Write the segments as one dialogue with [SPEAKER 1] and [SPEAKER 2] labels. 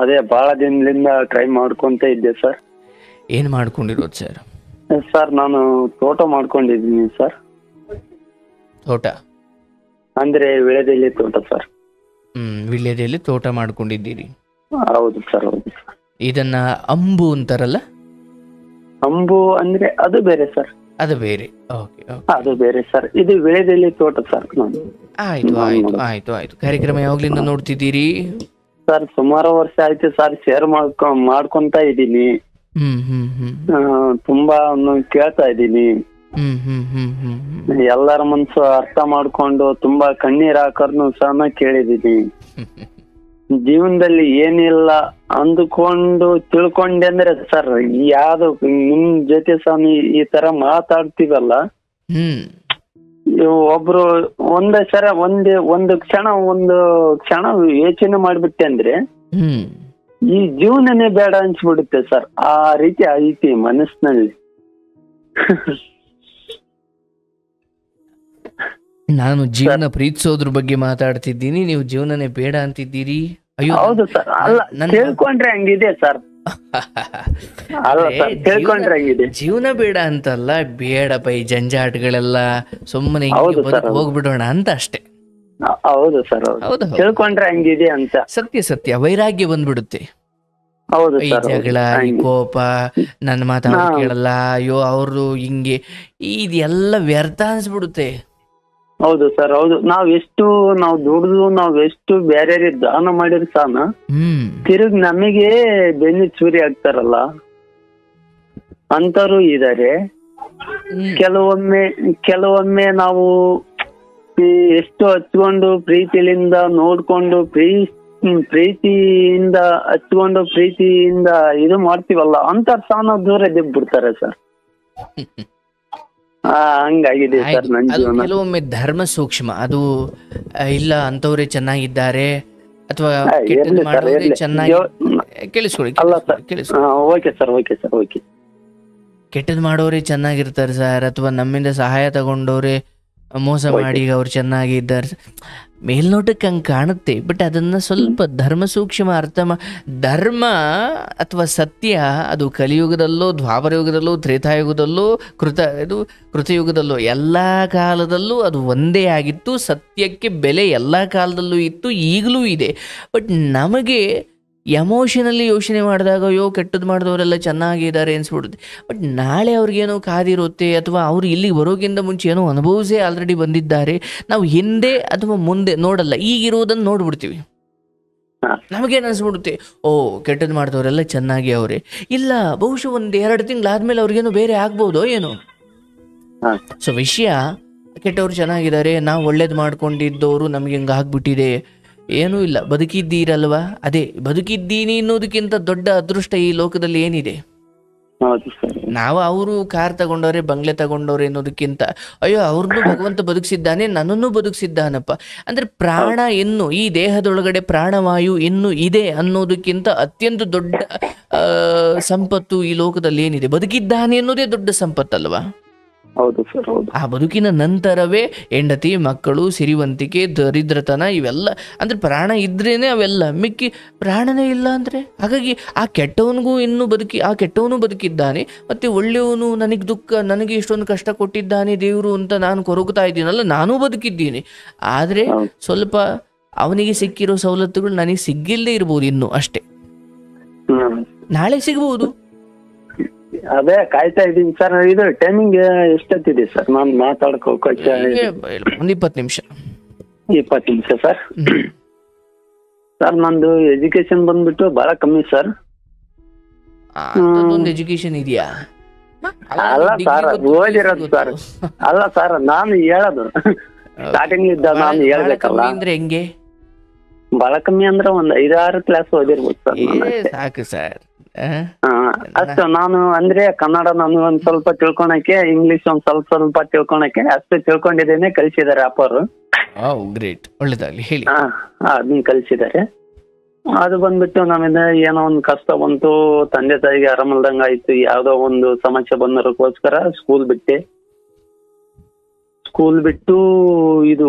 [SPEAKER 1] ಅದೇ ಬಹಳ ದಿನದಿಂದ ಟ್ರೈ ಮಾಡ್ಕೊಂತ ಇದ್ದೆ ಸರ್.
[SPEAKER 2] ಏನು ಮಾಡ್ಕೊಂಡಿರೋದು ಸರ್?
[SPEAKER 1] ಸರ್ ನಾನು ತೋಟ ಮಾಡ್ಕೊಂಡಿದ್ದೀನಿ ಸರ್.
[SPEAKER 2] ತೋಟ
[SPEAKER 1] ಅಂದ್ರೆ ವಿಳೆದೆಲೆ ತೋಟ ಸರ್.
[SPEAKER 2] ವಿಳ್ಯದೆಲೆ ತೋಟ ಮಾಡ್ಕೊಂಡಿದ್ದೀರಿ?
[SPEAKER 1] ಹೌದು ಸರ್, ಹೌದು ಸರ್.
[SPEAKER 2] ಇದನ್ನ ಅಂಬು ಅಂತಾರಲ್ಲ?
[SPEAKER 1] ಅಂಬು ಅಂದ್ರೆ ಅದು ಬೇರೆ ಸರ್.
[SPEAKER 2] ಅದು ಬೇರೆ. ಓಕೆ,
[SPEAKER 1] ಅದು ಬೇರೆ ಸರ್. ಇದು ವಿಳೆದೆಲೆ ತೋಟ ಸರ್.
[SPEAKER 2] ಆಯ್ತು ಆಯ್ತು ಆಯ್ತು ಆಯ್ತು. ಕಾರ್ಯಕ್ರಮ ಯಾವಾಗ್ಲಿಂದ ನೋಡ್ತಿದ್ದೀರಿ
[SPEAKER 1] ಸರ್? ಸುಮಾರು ವರ್ಷ ಆಯ್ತು ಸರ್. ಶೇರ್ ಮಾಡ್ಕೊಂತ ಇದ್ದೀನಿ. ತುಂಬಾ ಕೇಳ್ತಾ ಇದ್ದೀನಿ. ಎಲ್ಲರ ಮನ್ಸು ಅರ್ಥ ಮಾಡ್ಕೊಂಡು ತುಂಬಾ ಕಣ್ಣೀರ್ ಹಾಕರ್ನು ಸಹ ಕೇಳಿದೀನಿ. ಜೀವನದಲ್ಲಿ ಏನಿಲ್ಲ ಅಂದುಕೊಂಡು ತಿಳ್ಕೊಂಡೆ ಅಂದ್ರೆ ಸರ್, ಯಾವ್ದು ನಿಮ್ ಜೊತೆ ಸಹ ಈ ತರ ಮಾತಾಡ್ತೀವಲ್ಲ, ಒಬ್ರು ಒಂದು ಕ್ಷಣ ಯೋಚನೆ ಮಾಡ್ಬಿಟ್ಟೆ ಅಂದ್ರೆ ಈ ಜೀವನನೇ ಬೇಡ ಅನ್ಸ್ಬಿಡುತ್ತೆ ಸರ್. ಆ ರೀತಿ ಐತಿ ಮನಸ್ಸಿನಲ್ಲಿ.
[SPEAKER 2] ನಾನು ಜೀವನ ಪ್ರೀತಿಸೋದ್ರ ಬಗ್ಗೆ ಮಾತಾಡ್ತಿದ್ದೀನಿ, ನೀವು ಜೀವನನೇ ಬೇಡ ಅಂತಿದ್ದೀರಿ. ಅಯ್ಯೋ
[SPEAKER 1] ಹೌದು ಸರ್. ಅಲ್ಲ ತಿಳ್ಕೊಂಡ್ರೆ ಹಂಗಿದೆ ಸರ್. ಅಲ್ಲ ಸರ್, ತಿಳ್ಕೊಂಡ್ರೆ ಹಂಗಿದೆ.
[SPEAKER 2] ಜೀವನ ಬೇಡ ಅಂತಲ್ಲ, ಬೇಡ ಬೈ ಜಂಜಾಟಗಳೆಲ್ಲ, ಸುಮ್ಮನೆ ಹೋಗ್ಬಿಡೋಣ ಅಂತ ಅಷ್ಟೇ.
[SPEAKER 1] ಹೌದು ಸರ್, ಹೌದು. ತಿಳ್ಕೊಂಡ್ರೆ ಹಂಗಿದೆ ಅಂತ.
[SPEAKER 2] ಸತ್ಯ ಸತ್ಯ. ವೈರಾಗ್ಯ ಬಂದ್ಬಿಡುತ್ತೆ.
[SPEAKER 1] ಹೌದು,
[SPEAKER 2] ಈ ಜಗಳ, ಈ ಕೋಪ, ನನ್ನ ಮಾತು ಅವ್ರು ಕೇಳಲ್ಲ, ಅಯ್ಯೋ ಅವ್ರು ಹಿಂಗೆ, ಇದೆಲ್ಲ ವ್ಯರ್ಥ ಅನ್ಸ್ಬಿಡುತ್ತೆ.
[SPEAKER 1] ಹೌದು ಸರ್, ಹೌದು. ನಾವು ದುಡ್ದು ಎಷ್ಟು ಬೇರೆ ದಾನ ಮಾಡಿದ್ರು ಸಾನ ತಿರುಗ್ ನಮಗೆ ಬೆನ್ನಿ ಚೂರಿ ಆಗ್ತಾರಲ್ಲ ಅಂತರೂ ಇದಾರೆ. ಕೆಲವೊಮ್ಮೆ ನಾವು ಎಷ್ಟು ಹಚ್ಕೊಂಡು ಪ್ರೀತಿಯಿಂದ ನೋಡ್ಕೊಂಡು ಪ್ರೀತಿಯಿಂದ ಹಚ್ಕೊಂಡು ಪ್ರೀತಿಯಿಂದ ಇದು ಮಾಡ್ತೀವಲ್ಲ ಅಂತ ಸಾನ ದೂರ ಬಿಡ್ತಾರೆ ಸರ್. ಹಂಗಾಗಿದೆ ಸರ್ ನನ್ನ ಜೀವನ.
[SPEAKER 2] ಕೆಲವೊಮ್ಮೆ ಧರ್ಮ ಸೂಕ್ಷ್ಮ ಅದು ಇಲ್ಲ, ಅಂತವ್ರೆ ಚೆನ್ನಾಗಿದ್ದಾರೆ ಅಥವಾ ಕೇಳಿಸ್ಕೊಳ್ಳಿ. ಕೆಟ್ಟದ್ ಮಾಡೋರೆ ಚೆನ್ನಾಗಿರ್ತಾರೆ ಸರ್, ಅಥವಾ ನಮ್ಮಿಂದ ಸಹಾಯ ತಗೊಂಡವ್ರೆ ಮೋಸ ಮಾಡಿ ಅವ್ರು ಚೆನ್ನಾಗಿದ್ದಾರೆ. ಮೇಲ್ನೋಟಕ್ಕೆ ಹಂಗೆ ಕಾಣುತ್ತೆ, ಬಟ್ ಅದನ್ನ ಸ್ವಲ್ಪ ಧರ್ಮ ಸೂಕ್ಷ್ಮ ಧರ್ಮ ಅಥವಾ ಸತ್ಯ ಅದು ಕಲಿಯುಗದಲ್ಲೋ, ದ್ವಾಪರ ಯುಗದಲ್ಲೋ, ತ್ರೇತಾಯುಗದಲ್ಲೋ, ಕೃತಯುಗದಲ್ಲೋ ಎಲ್ಲ ಕಾಲದಲ್ಲೂ ಅದು ಒಂದೇ ಆಗಿತ್ತು. ಸತ್ಯಕ್ಕೆ ಬೆಲೆ ಎಲ್ಲ ಕಾಲದಲ್ಲೂ ಇತ್ತು, ಈಗಲೂ ಇದೆ. ಬಟ್ ನಮಗೆ ಎಮೋಷನಲ್ಲಿ ಯೋಚನೆ ಮಾಡಿದಾಗ ಅಯ್ಯೋ ಕೆಟ್ಟದ್ದು ಮಾಡಿದವರೆಲ್ಲ ಚೆನ್ನಾಗಿದ್ದಾರೆ ಅನ್ಸ್ಬಿಡುತ್ತೆ. ಬಟ್ ನಾಳೆ ಅವ್ರಿಗೇನೋ ಕಾದಿರುತ್ತೆ, ಅಥವಾ ಅವ್ರು ಇಲ್ಲಿಗೆ ಬರೋಕ್ಕಿಂತ ಮುಂಚೆ ಏನೋ ಅನುಭವಿಸೇ ಆಲ್ರೆಡಿ ಬಂದಿದ್ದಾರೆ. ನಾವು ಹಿಂದೆ ಅಥವಾ ಮುಂದೆ ನೋಡಲ್ಲ, ಈಗಿರೋದನ್ನು ನೋಡ್ಬಿಡ್ತೀವಿ. ನಮಗೇನು ಅನ್ಸ್ಬಿಡುತ್ತೆ, ಓ ಕೆಟ್ಟದ್ದು ಮಾಡಿದವರೆಲ್ಲ ಚೆನ್ನಾಗಿ ಅವರೇ, ಇಲ್ಲ ಬಹುಶಃ 1-2 ತಿಂಗಳಾದ್ಮೇಲೆ ಅವ್ರಿಗೇನೋ ಬೇರೆ ಆಗ್ಬೋದೋ ಏನೋ. ಸೊ ವಿಷಯ ಕೆಟ್ಟವ್ರು ಚೆನ್ನಾಗಿದ್ದಾರೆ, ನಾವು ಒಳ್ಳೇದು ಮಾಡ್ಕೊಂಡಿದ್ದವರು ನಮ್ಗೆ ಹಿಂಗೆ ಆಗ್ಬಿಟ್ಟಿದೆ. ಏನೂ ಇಲ್ಲ, ಬದುಕಿದ್ದೀರಲ್ವಾ, ಅದೇ ಬದುಕಿದ್ದೀನಿ ಅನ್ನೋದಕ್ಕಿಂತ ದೊಡ್ಡ ಅದೃಷ್ಟ ಈ ಲೋಕದಲ್ಲಿ ಏನಿದೆ? ನಾವು ಅವರು ಕಾರ್ ತಗೊಂಡವ್ರೆ, ಬಂಗ್ಲೆ ತಗೊಂಡವ್ರೆ ಅನ್ನೋದಕ್ಕಿಂತ ಅಯ್ಯೋ ಅವ್ರನ್ನೂ ಭಗವಂತ ಬದುಕಿಸಿದ್ದಾನೆ, ನನ್ನನ್ನು ಬದುಕಿಸಿದ್ದಾನಪ್ಪ ಅಂದ್ರೆ ಪ್ರಾಣ ಇನ್ನು ಈ ದೇಹದೊಳಗಡೆ ಪ್ರಾಣವಾಯು ಇನ್ನು ಇದೆ ಅನ್ನೋದಕ್ಕಿಂತ ಅತ್ಯಂತ ದೊಡ್ಡ ಸಂಪತ್ತು ಈ ಲೋಕದಲ್ಲಿ ಏನಿದೆ? ಬದುಕಿದ್ದಾನೆ ಅನ್ನೋದೇ ದೊಡ್ಡ ಸಂಪತ್ತಲ್ವಾ?
[SPEAKER 1] ಹೌದು ಸರ್, ಹೌದು.
[SPEAKER 2] ಆ ಬದುಕಿನ ನಂತರವೇ ಹೆಂಡತಿ, ಮಕ್ಕಳು, ಸಿರಿವಂತಿಕೆ, ದರಿದ್ರತನ, ಇವೆಲ್ಲ ಅಂದ್ರೆ ಪ್ರಾಣ ಇದ್ರೇನೆ ಅವೆಲ್ಲ. ಮಿಕ್ಕಿ ಪ್ರಾಣನೇ ಇಲ್ಲ ಅಂದ್ರೆ, ಹಾಗಾಗಿ ಆ ಕೆಟ್ಟವನು ಬದುಕಿದ್ದಾನೆ, ಮತ್ತೆ ಒಳ್ಳೆಯವನು ನನಗೆ ಇಷ್ಟೊಂದು ಕಷ್ಟ ಕೊಟ್ಟಿದ್ದಾನೆ ದೇವರು ಅಂತ ನಾನು ಕೊರಗುತ್ತಾ ಇದ್ದೀನಲ್ಲ, ನಾನೂ ಬದುಕಿದ್ದೀನಿ. ಆದ್ರೆ ಸ್ವಲ್ಪ ಅವನಿಗೆ ಸಿಕ್ಕಿರೋ ಸವಲತ್ತುಗಳು ನನಗೆ ಸಿಗ್ಗಿಲ್ಲದೆ ಇರ್ಬೋದು ಇನ್ನು ಅಷ್ಟೇ. ನಾಳೆ ಸಿಗ್ಬೋದು.
[SPEAKER 1] ಅದೇ ಕಾಯ್ತಾ ಇದ್ದೀನಿ ಸರ್. ಇದು ಟೈಮಿಂಗ್ ಎಷ್ಟೊತ್ತಿದೆ ಸರ್? ನಾನು ಮಾತಾಡ್ಕೋಕೆ
[SPEAKER 2] 20 ನಿಮಿಷ.
[SPEAKER 1] 20 ನಿಮಿಷ ಸರ್. ಸರ್ ನಂದು ಎಜುಕೇಶನ್ ಬಂದ್ಬಿಟ್ಟು ಬಹಳ ಕಮ್ಮಿ ಸರ್.
[SPEAKER 2] ಎಜುಕೇಶನ್ ಇದೆಯಾ?
[SPEAKER 1] ಅಲ್ಲ ಸರ್, ಓದಿರೋದು ಸರ್. ಅಲ್ಲ ಸರ್, ನಾನು ಹೇಳೋದು ಸ್ಟಾರ್ಟಿಂಗ್ ಇದ್ದ ನಾನು ಹೇಳ್ಬೇಕಲ್ಲ.
[SPEAKER 2] ಅಂದ್ರೆ ಹೆಂಗೆ
[SPEAKER 1] ಬಹಳ ಕಮ್ಮಿ ಅಂದ್ರೆ 5-6 ಕ್ಲಾಸ್ ಓದಿರ್ಬೋದು ಸರ್.
[SPEAKER 2] ಸಾಕು ಸರ್.
[SPEAKER 1] ಅಷ್ಟು ನಾನು ಅಂದ್ರೆ ಕನ್ನಡ ನಾನು ಒಂದ್ ಸ್ವಲ್ಪ ತಿಳ್ಕೊಳಕ್ಕೆ, ಇಂಗ್ಲಿಷ್ ಒಂದ್ ಸ್ವಲ್ಪ ತಿಳ್ಕೊಳಕ್ಕೆ ಅಷ್ಟು ತಿಳ್ಕೊಂಡಿದ್ದೇನೆ. ಕಲಿಸಿದ್ದಾರೆ ಅಪ್ಪರು.
[SPEAKER 2] ಗ್ರೇಟ್, ಒಳ್ಳೇದಾಗ್ಲಿ, ಹೇಳಿ.
[SPEAKER 1] ಅದನ್ನ ಕಲಿಸಿದ್ದಾರೆ. ಅದು ಬಂದ್ಬಿಟ್ಟು ನಮ್ಮಿಂದ ಏನೋ ಒಂದ್ ಕಷ್ಟ ಬಂತು, ತಂದೆ ತಾಯಿಗೆ ಆರಾಮಲ್ದಂಗ ಆಯ್ತು, ಯಾವ್ದೋ ಒಂದು ಸಮಸ್ಯೆ ಬಂದೋದಕ್ಕೋಸ್ಕರ ಸ್ಕೂಲ್ ಸ್ಕೂಲ್ ಬಿಟ್ಟು ಇದು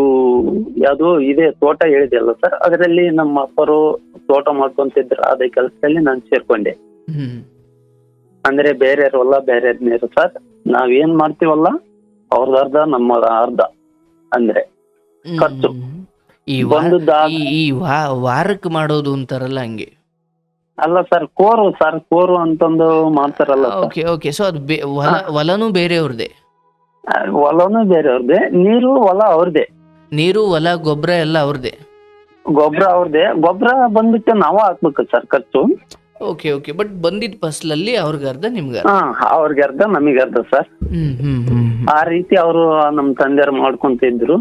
[SPEAKER 1] ಯಾವ್ದೋ ಇದೆ ತೋಟ ಹೇಳಿದೆಯಲ್ಲ ಸರ್, ಅದರಲ್ಲಿ ನಮ್ಮ ಅಪ್ಪರು ತೋಟ ಮಾಡ್ಕೊಂತಿದ್ರು. ಅದೇ ಕೆಲಸದಲ್ಲಿ ನಾನು ಸೇರ್ಕೊಂಡೆ.
[SPEAKER 2] ಹ್ಮ್
[SPEAKER 1] ಅಂದ್ರೆ ಬೇರೆ ಹೊಲ ಬೇರೆ ನೀರು ಸರ್. ನಾವೇನ್ ಮಾಡ್ತೀವಲ್ಲ ಅವ್ರದ್ದು ಅರ್ಧ ನಮ್ಮದ ಅರ್ಧ. ಅಂದ್ರೆ ಖರ್ಚು
[SPEAKER 2] ಈ ವಾರಕ್ಕೆ ಮಾಡೋದು ಅಂತಾರಲ್ಲ ಹಂಗೆ.
[SPEAKER 1] ಅಲ್ಲ ಸರ್, ಕೋರು ಅಂತಂದು ಮಾಡ್ತಾರಲ್ಲ ಸರ್.
[SPEAKER 2] Okay okay. ಸೊ ಅದು ಹೊಲನೂ ಬೇರೆಯವ್ರದೇ?
[SPEAKER 1] ಹೊಲನು ಬೇರೆಯವ್ರದೇ, ನೀರು ಹೊಲ ಅವ್ರದೇ.
[SPEAKER 2] ನೀರು ಹೊಲ ಗೊಬ್ಬರ ಎಲ್ಲ ಅವ್ರದೇ?
[SPEAKER 1] ಗೊಬ್ಬರ ಅವ್ರದೇ. ಗೊಬ್ಬರ ಬಂದ್ಬಿಟ್ಟು ನಾವು ಹಾಕ್ಬೇಕು ಸರ್ ಖರ್ಚು.
[SPEAKER 2] Okay okay. ಬಟ್ ಬಂದಿದ್ದ ಫಸಲಲ್ಲಿ ಅವ್ರಿಗರ್ಧ ನಿಮ್ಗೆ?
[SPEAKER 1] ಅವ್ರಿಗೆ ಅರ್ಧ ನಮಗೆ ಅರ್ಧ ಸರ್. ಆ ರೀತಿ ಅವರು ನಮ್ ತಂದೆಯವ್ರು ಮಾಡ್ಕೊಂತಿದ್ರು.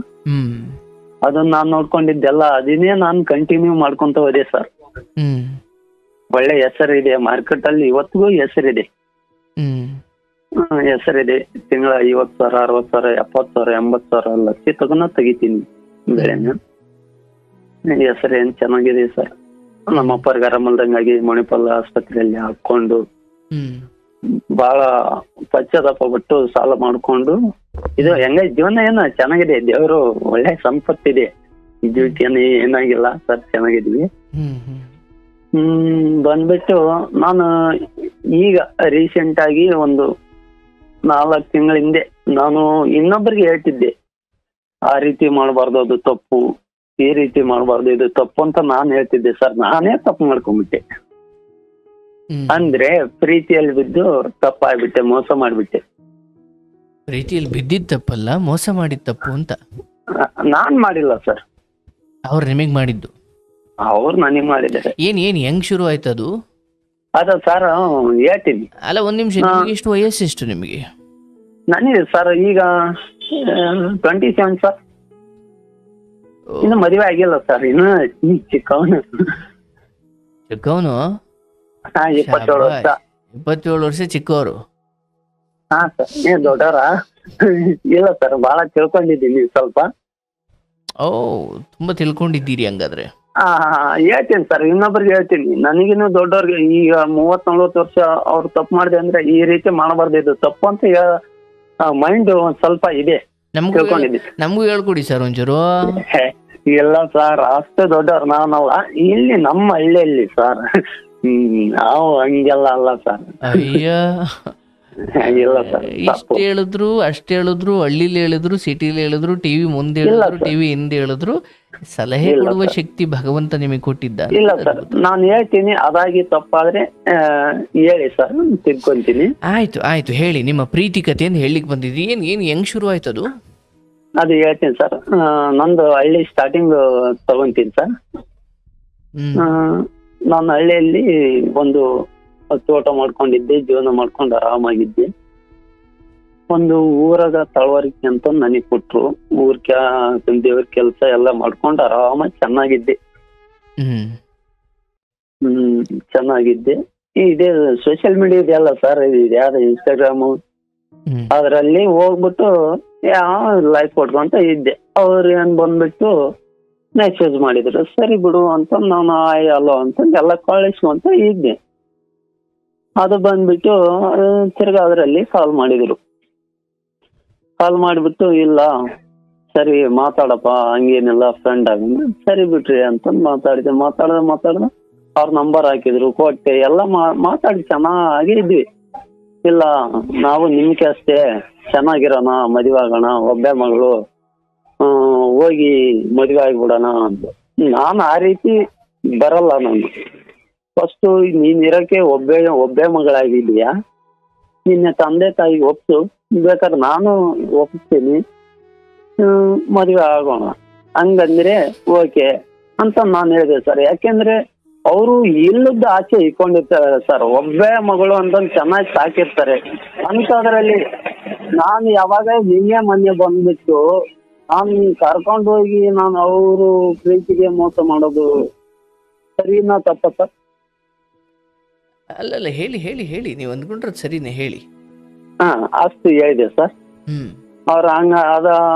[SPEAKER 1] ಅದನ್ನ ನಾನ್ ನೋಡ್ಕೊಂಡಿದ್ದೆಲ್ಲ ಅದನ್ನೇ ನಾನ್ ಕಂಟಿನ್ಯೂ ಮಾಡ್ಕೊಂತ ಹೋದೆ ಸರ್. ಒಳ್ಳೆ ಹೆಸರಿದೆ ಮಾರ್ಕೆಟ್ ಅಲ್ಲಿ, ಇವತ್ತಿಗೂ ಹೆಸರಿದೆ. ಹೆಸರಿದೆ. ತಿಂಗಳ 50,000 60,000 70,000 80,000 ಲಕ್ಷ ತೆಗಿತೀನಿ ಬೆಳೆನ. ಹೆಸರು ಏನ್ ಚೆನ್ನಾಗಿದೆ ಸರ್. ನಮ್ಮ ಅಪ್ಪರ್ಗೆ ಆರಾಮಲ್ದಂಗಾಗಿ ಮಣಿಪಾಲ್ ಆಸ್ಪತ್ರೆಯಲ್ಲಿ ಹಾಕೊಂಡು ಬಹಳ ಪಶ್ಚಾತ್ತಾಪ ಪಟ್ಟು ಸಾಲ ಮಾಡ್ಕೊಂಡು ಇದು ಹೆಂಗ ಜೀವನ ಏನ ಚೆನ್ನಾಗಿದೆ. ದೇವರು ಒಳ್ಳೆ ಸಂಪತ್ತಿದೆ. ಡ್ಯೂಟಿ ಏನಾಗಿಲ್ಲ ಸರ್, ಚೆನ್ನಾಗಿದ್ವಿ. ಬಂದ್ಬಿಟ್ಟು ನಾನು ಈಗ ರೀಸೆಂಟ್ ಆಗಿ ಒಂದು 4 ತಿಂಗಳ ಹಿಂದೆ ನಾನು ಇನ್ನೊಬ್ಬರಿಗೆ ಹೇಳ್ತಿದ್ದೆ, ಆ ರೀತಿ ಮಾಡಬಾರ್ದು, ಅದು ತಪ್ಪು, ಈ ರೀತಿ ಮಾಡಬಾರ್ದು, ಇದು ತಪ್ಪು ಅಂತ ನಾನು ಹೇಳ್ತಿದ್ದೆ ಸರ್. ನಾನೇ ತಪ್ಪು ಮಾಡ್ಕೊಂಡ್ಬಿಟ್ಟೆ. ಅಂದ್ರೆ ಪ್ರೀತಿಯಲ್ಲಿ ಬಿದ್ದು ತಪ್ಪಾಗ್ಬಿಟ್ಟೆ, ಮೋಸ ಮಾಡ್ಬಿಟ್ಟೆ.
[SPEAKER 2] ಪ್ರೀತಿಯಲ್ಲಿ ಬಿದ್ದಿದ್ ತಪ್ಪಲ್ಲ, ಮೋಸ ಮಾಡಿದ ತಪ್ಪು ಅಂತ.
[SPEAKER 1] ನಾನ್ ಮಾಡಿಲ್ಲ ಸರ್,
[SPEAKER 2] ಅವ್ರು ನಿಮಗ್ ಮಾಡಿದ್ದು.
[SPEAKER 1] ಅವ್ರು ನನಗ್ ಮಾಡಿದ್ದಾರೆ.
[SPEAKER 2] ಏನ್ ಹೆಂಗ್ ಶುರು ಆಯ್ತು ಅದು?
[SPEAKER 1] ಅದ ಸರ್ ಹೇಳ್ತೀನಿ.
[SPEAKER 2] ಅಲ್ಲ ಒಂದ್ ನಿಮಿಷ, ಎಷ್ಟು ವಯಸ್ಸೆಷ್ಟು ನಿಮಗೆ?
[SPEAKER 1] ನನಗೆ ಸರ್ ಈಗ 27 ಸರ್. ಇನ್ನು ಮದುವೆ ಆಗಿಲ್ಲ ಸರ್, ಇನ್ನು ಚಿಕ್ಕವನು. 27 ವರ್ಷ.
[SPEAKER 2] 27 ವರ್ಷ ಚಿಕ್ಕವರು?
[SPEAKER 1] ಹಾ ಸರ್. ನೀವ್ ದೊಡ್ಡವರ? ಇಲ್ಲ ಸರ್, ಬಹಳ ತಿಳ್ಕೊಂಡಿದ್ದೀನಿ ಸ್ವಲ್ಪ.
[SPEAKER 2] ಓ, ತುಂಬಾ ತಿಳ್ಕೊಂಡಿದ್ದೀರಿ ಹಂಗಾದ್ರೆ.
[SPEAKER 1] ಹೇಳ್ತೀನಿ ಸರ್, ಇನ್ನೊಬ್ರಿಗೆ ಹೇಳ್ತೀನಿ. ನನಗಿನ್ನು ದೊಡ್ಡವ್ರಿಗೆ ಈಗ 30-40 ವರ್ಷ ಅವ್ರು ತಪ್ಪು ಮಾಡಿದೆ ಅಂದ್ರೆ ಈ ರೀತಿ ಮಾಡಬಾರ್ದು, ಇದು ತಪ್ಪು ಅಂತ ಮೈಂಡ್ ಒಂದ್ ಸ್ವಲ್ಪ ಇದೆ.
[SPEAKER 2] ನಮಗೂ ಹೇಳ್ಕೊಡಿ ಸರ್ ಒಂಚೂರು.
[SPEAKER 1] ಇಲ್ಲ ಸರ್, ಅಷ್ಟು ದೊಡ್ಡವ್ರು ನಾವು ಇಲ್ಲಿ ನಮ್ಮ ಹಳ್ಳಿಯಲ್ಲಿ ಸರ್. ನಾವು ಹಂಗೆಲ್ಲ ಅಲ್ಲ ಸರ್.
[SPEAKER 2] ಅಯ್ಯ,
[SPEAKER 1] ಇಲ್ಲ ಸರ್.
[SPEAKER 2] ಇಷ್ಟ ಹೇಳಿದ್ರು ಅಷ್ಟ್ ಹೇಳಿದ್ರು, ಹಳ್ಳಿಲಿ ಹೇಳಿದ್ರು, ಸಿಟಿಲಿ ಹೇಳಿದ್ರು, ಟಿವಿ ಮುಂದೆ ಹೇಳಿದ್ರು, ಟಿವಿ ಹಿಂದೆ ಹೇಳಿದ್ರು, ಸಲಹೆ ಕೊಡುವ ಶಕ್ತಿ ಭಗವಂತ ನಿಮಗೆ ಕೊಟ್ಟಿದ್ದ.
[SPEAKER 1] ಇಲ್ಲ ಸರ್, ನಾನು ಹೇಳ್ತೀನಿ. ಅದಾಗಿ ತಪ್ಪಾದ್ರೆ ಹೇಳಿ ಸರ್, ತಿಳ್ಕೊಂತೀನಿ.
[SPEAKER 2] ಆಯ್ತು ಹೇಳಿ. ನಿಮ್ಮ ಪ್ರೀತಿ ಕಥೆಯನ್ನು ಹೇಳಿಕ್ ಬಂದಿದ್ರಿ. ಏನ್ ಹೆಂಗ್ ಶುರು ಆಯ್ತು ಅದು?
[SPEAKER 1] ಅದು ಹೇಳ್ತೀನಿ ಸರ್. ನಂದು ಹಳ್ಳಿ ಸ್ಟಾರ್ಟಿಂಗ್ ತಗೊಂತೀನಿ ಸರ್. ನಾನು ಹಳ್ಳಿಯಲ್ಲಿ ಒಂದು ತೋಟ ಮಾಡ್ಕೊಂಡಿದ್ದೆ, ಜೀವನ ಮಾಡ್ಕೊಂಡು ಆರಾಮಾಗಿದ್ದೆ. ಒಂದು ಊರಾಗ ತಳವರಿಕೆ ಅಂತ ನನಗೆ ಕೊಟ್ರು. ದೇವ್ರ ಕೆಲಸ ಎಲ್ಲ ಮಾಡ್ಕೊಂಡು ಆರಾಮಾಗಿ ಚೆನ್ನಾಗಿದ್ದೆ. ಚೆನ್ನಾಗಿದ್ದೆ. ಇದೇ ಸೋಷಿಯಲ್ ಮೀಡಿಯಾ ಇದೆಯಲ್ಲ ಸರ್, ಯಾವ್ದು ಇನ್ಸ್ಟಾಗ್ರಾಮು, ಅದ್ರಲ್ಲಿ ಹೋಗ್ಬಿಟ್ಟು ಲೈಫ್ ಕೊಟ್ಕೊಂತ ಇದ್ದೆ. ಅವ್ರು ಏನ್ ಬಂದ್ಬಿಟ್ಟು ಮೆಸೇಜ್ ಮಾಡಿದ್ರು. ಸರಿ ಬಿಡು ಅಂತ ನಾನು ಅಲ್ಲೋ ಅಂತ ಎಲ್ಲ ಕಳಿಸ್ಕೊಂತ ಇದ್ದೆ. ಅದು ಬಂದ್ಬಿಟ್ಟು ತಿರ್ಗಾ ಅದರಲ್ಲಿ ಕಾಲ್ ಮಾಡಿದ್ರು. ಕಾಲ್ ಮಾಡಿಬಿಟ್ಟು ಇಲ್ಲ ಸರಿ ಮಾತಾಡಪ್ಪ, ಹಂಗೇನಿಲ್ಲ ಫ್ರೆಂಡ್ ಆಗ. ಸರಿ ಬಿಟ್ರಿ ಅಂತ ಮಾತಾಡ್ದೆ. ಅವ್ರ ನಂಬರ್ ಹಾಕಿದ್ರು, ಕೊಟ್ಟೆ, ಎಲ್ಲ ಮಾತಾಡಿ ಚೆನ್ನಾಗಿ ಇದ್ವಿ. ಇಲ್ಲ ನಾವು ನಿಮ್ಗೆ ಅಷ್ಟೇ ಚೆನ್ನಾಗಿರೋಣ, ಮದುವೆ ಆಗೋಣ, ಒಬ್ಬೆ ಮಗಳು, ಹೋಗಿ ಮದುವೆ ಆಗಿಬಿಡೋಣ ಅಂತ. ನಾನು ಆ ರೀತಿ ಬರಲ್ಲ. ನಾನು ಫಸ್ಟು ನೀನ್ ಇರಕ್ಕೆ ಒಬ್ಬೆ ಮಗಳಾಗಿದ್ಯಾ, ನಿನ್ನ ತಂದೆ ತಾಯಿಗೆ ಒಪ್ಸು, ಬೇಕಾದ್ರೆ ನಾನು ಒಪ್ಪಿಸ್ತೀನಿ, ಮದುವೆ ಆಗೋಣ ಹಂಗಂದ್ರೆ ಓಕೆ ಅಂತ ನಾನು ಹೇಳಿದೆ ಸರ್. ಯಾಕೆಂದ್ರೆ ಅವರು ಇಲ್ಲದ ಆಚೆ ಇಟ್ಕೊಂಡಿರ್ತಾರೆ ಸರ್. ಒಬ್ಬೇ ಮಗಳು ಅಂತಂದು ಚೆನ್ನಾಗಿ ಸಾಕಿರ್ತಾರೆ. ಅಂಥದ್ರಲ್ಲಿ ನಾನು ಯಾವಾಗ ನಿನ್ನೆ ಮೊನ್ನೆ ಬಂದ್ಬಿಟ್ಟು ನಾನು ಕರ್ಕೊಂಡು ಹೋಗಿ ನಾನು ಅವರು ಪ್ರೀತಿಗೆ ಮೋಸ ಮಾಡೋದು ಸರಿನಾ ತಪ್ಪ ಸರ್?
[SPEAKER 2] ಅಲ್ಲಲ್ಲ, ಹೇಳಿ ನೀವು ಅಂದ್ಕೊಂಡ್ರೆ ಸರಿನೇ, ಹೇಳಿ.
[SPEAKER 1] ಅಷ್ಟು ಹೇಳಿದೆ ಸರ್. ಅವ್ರ ಅದ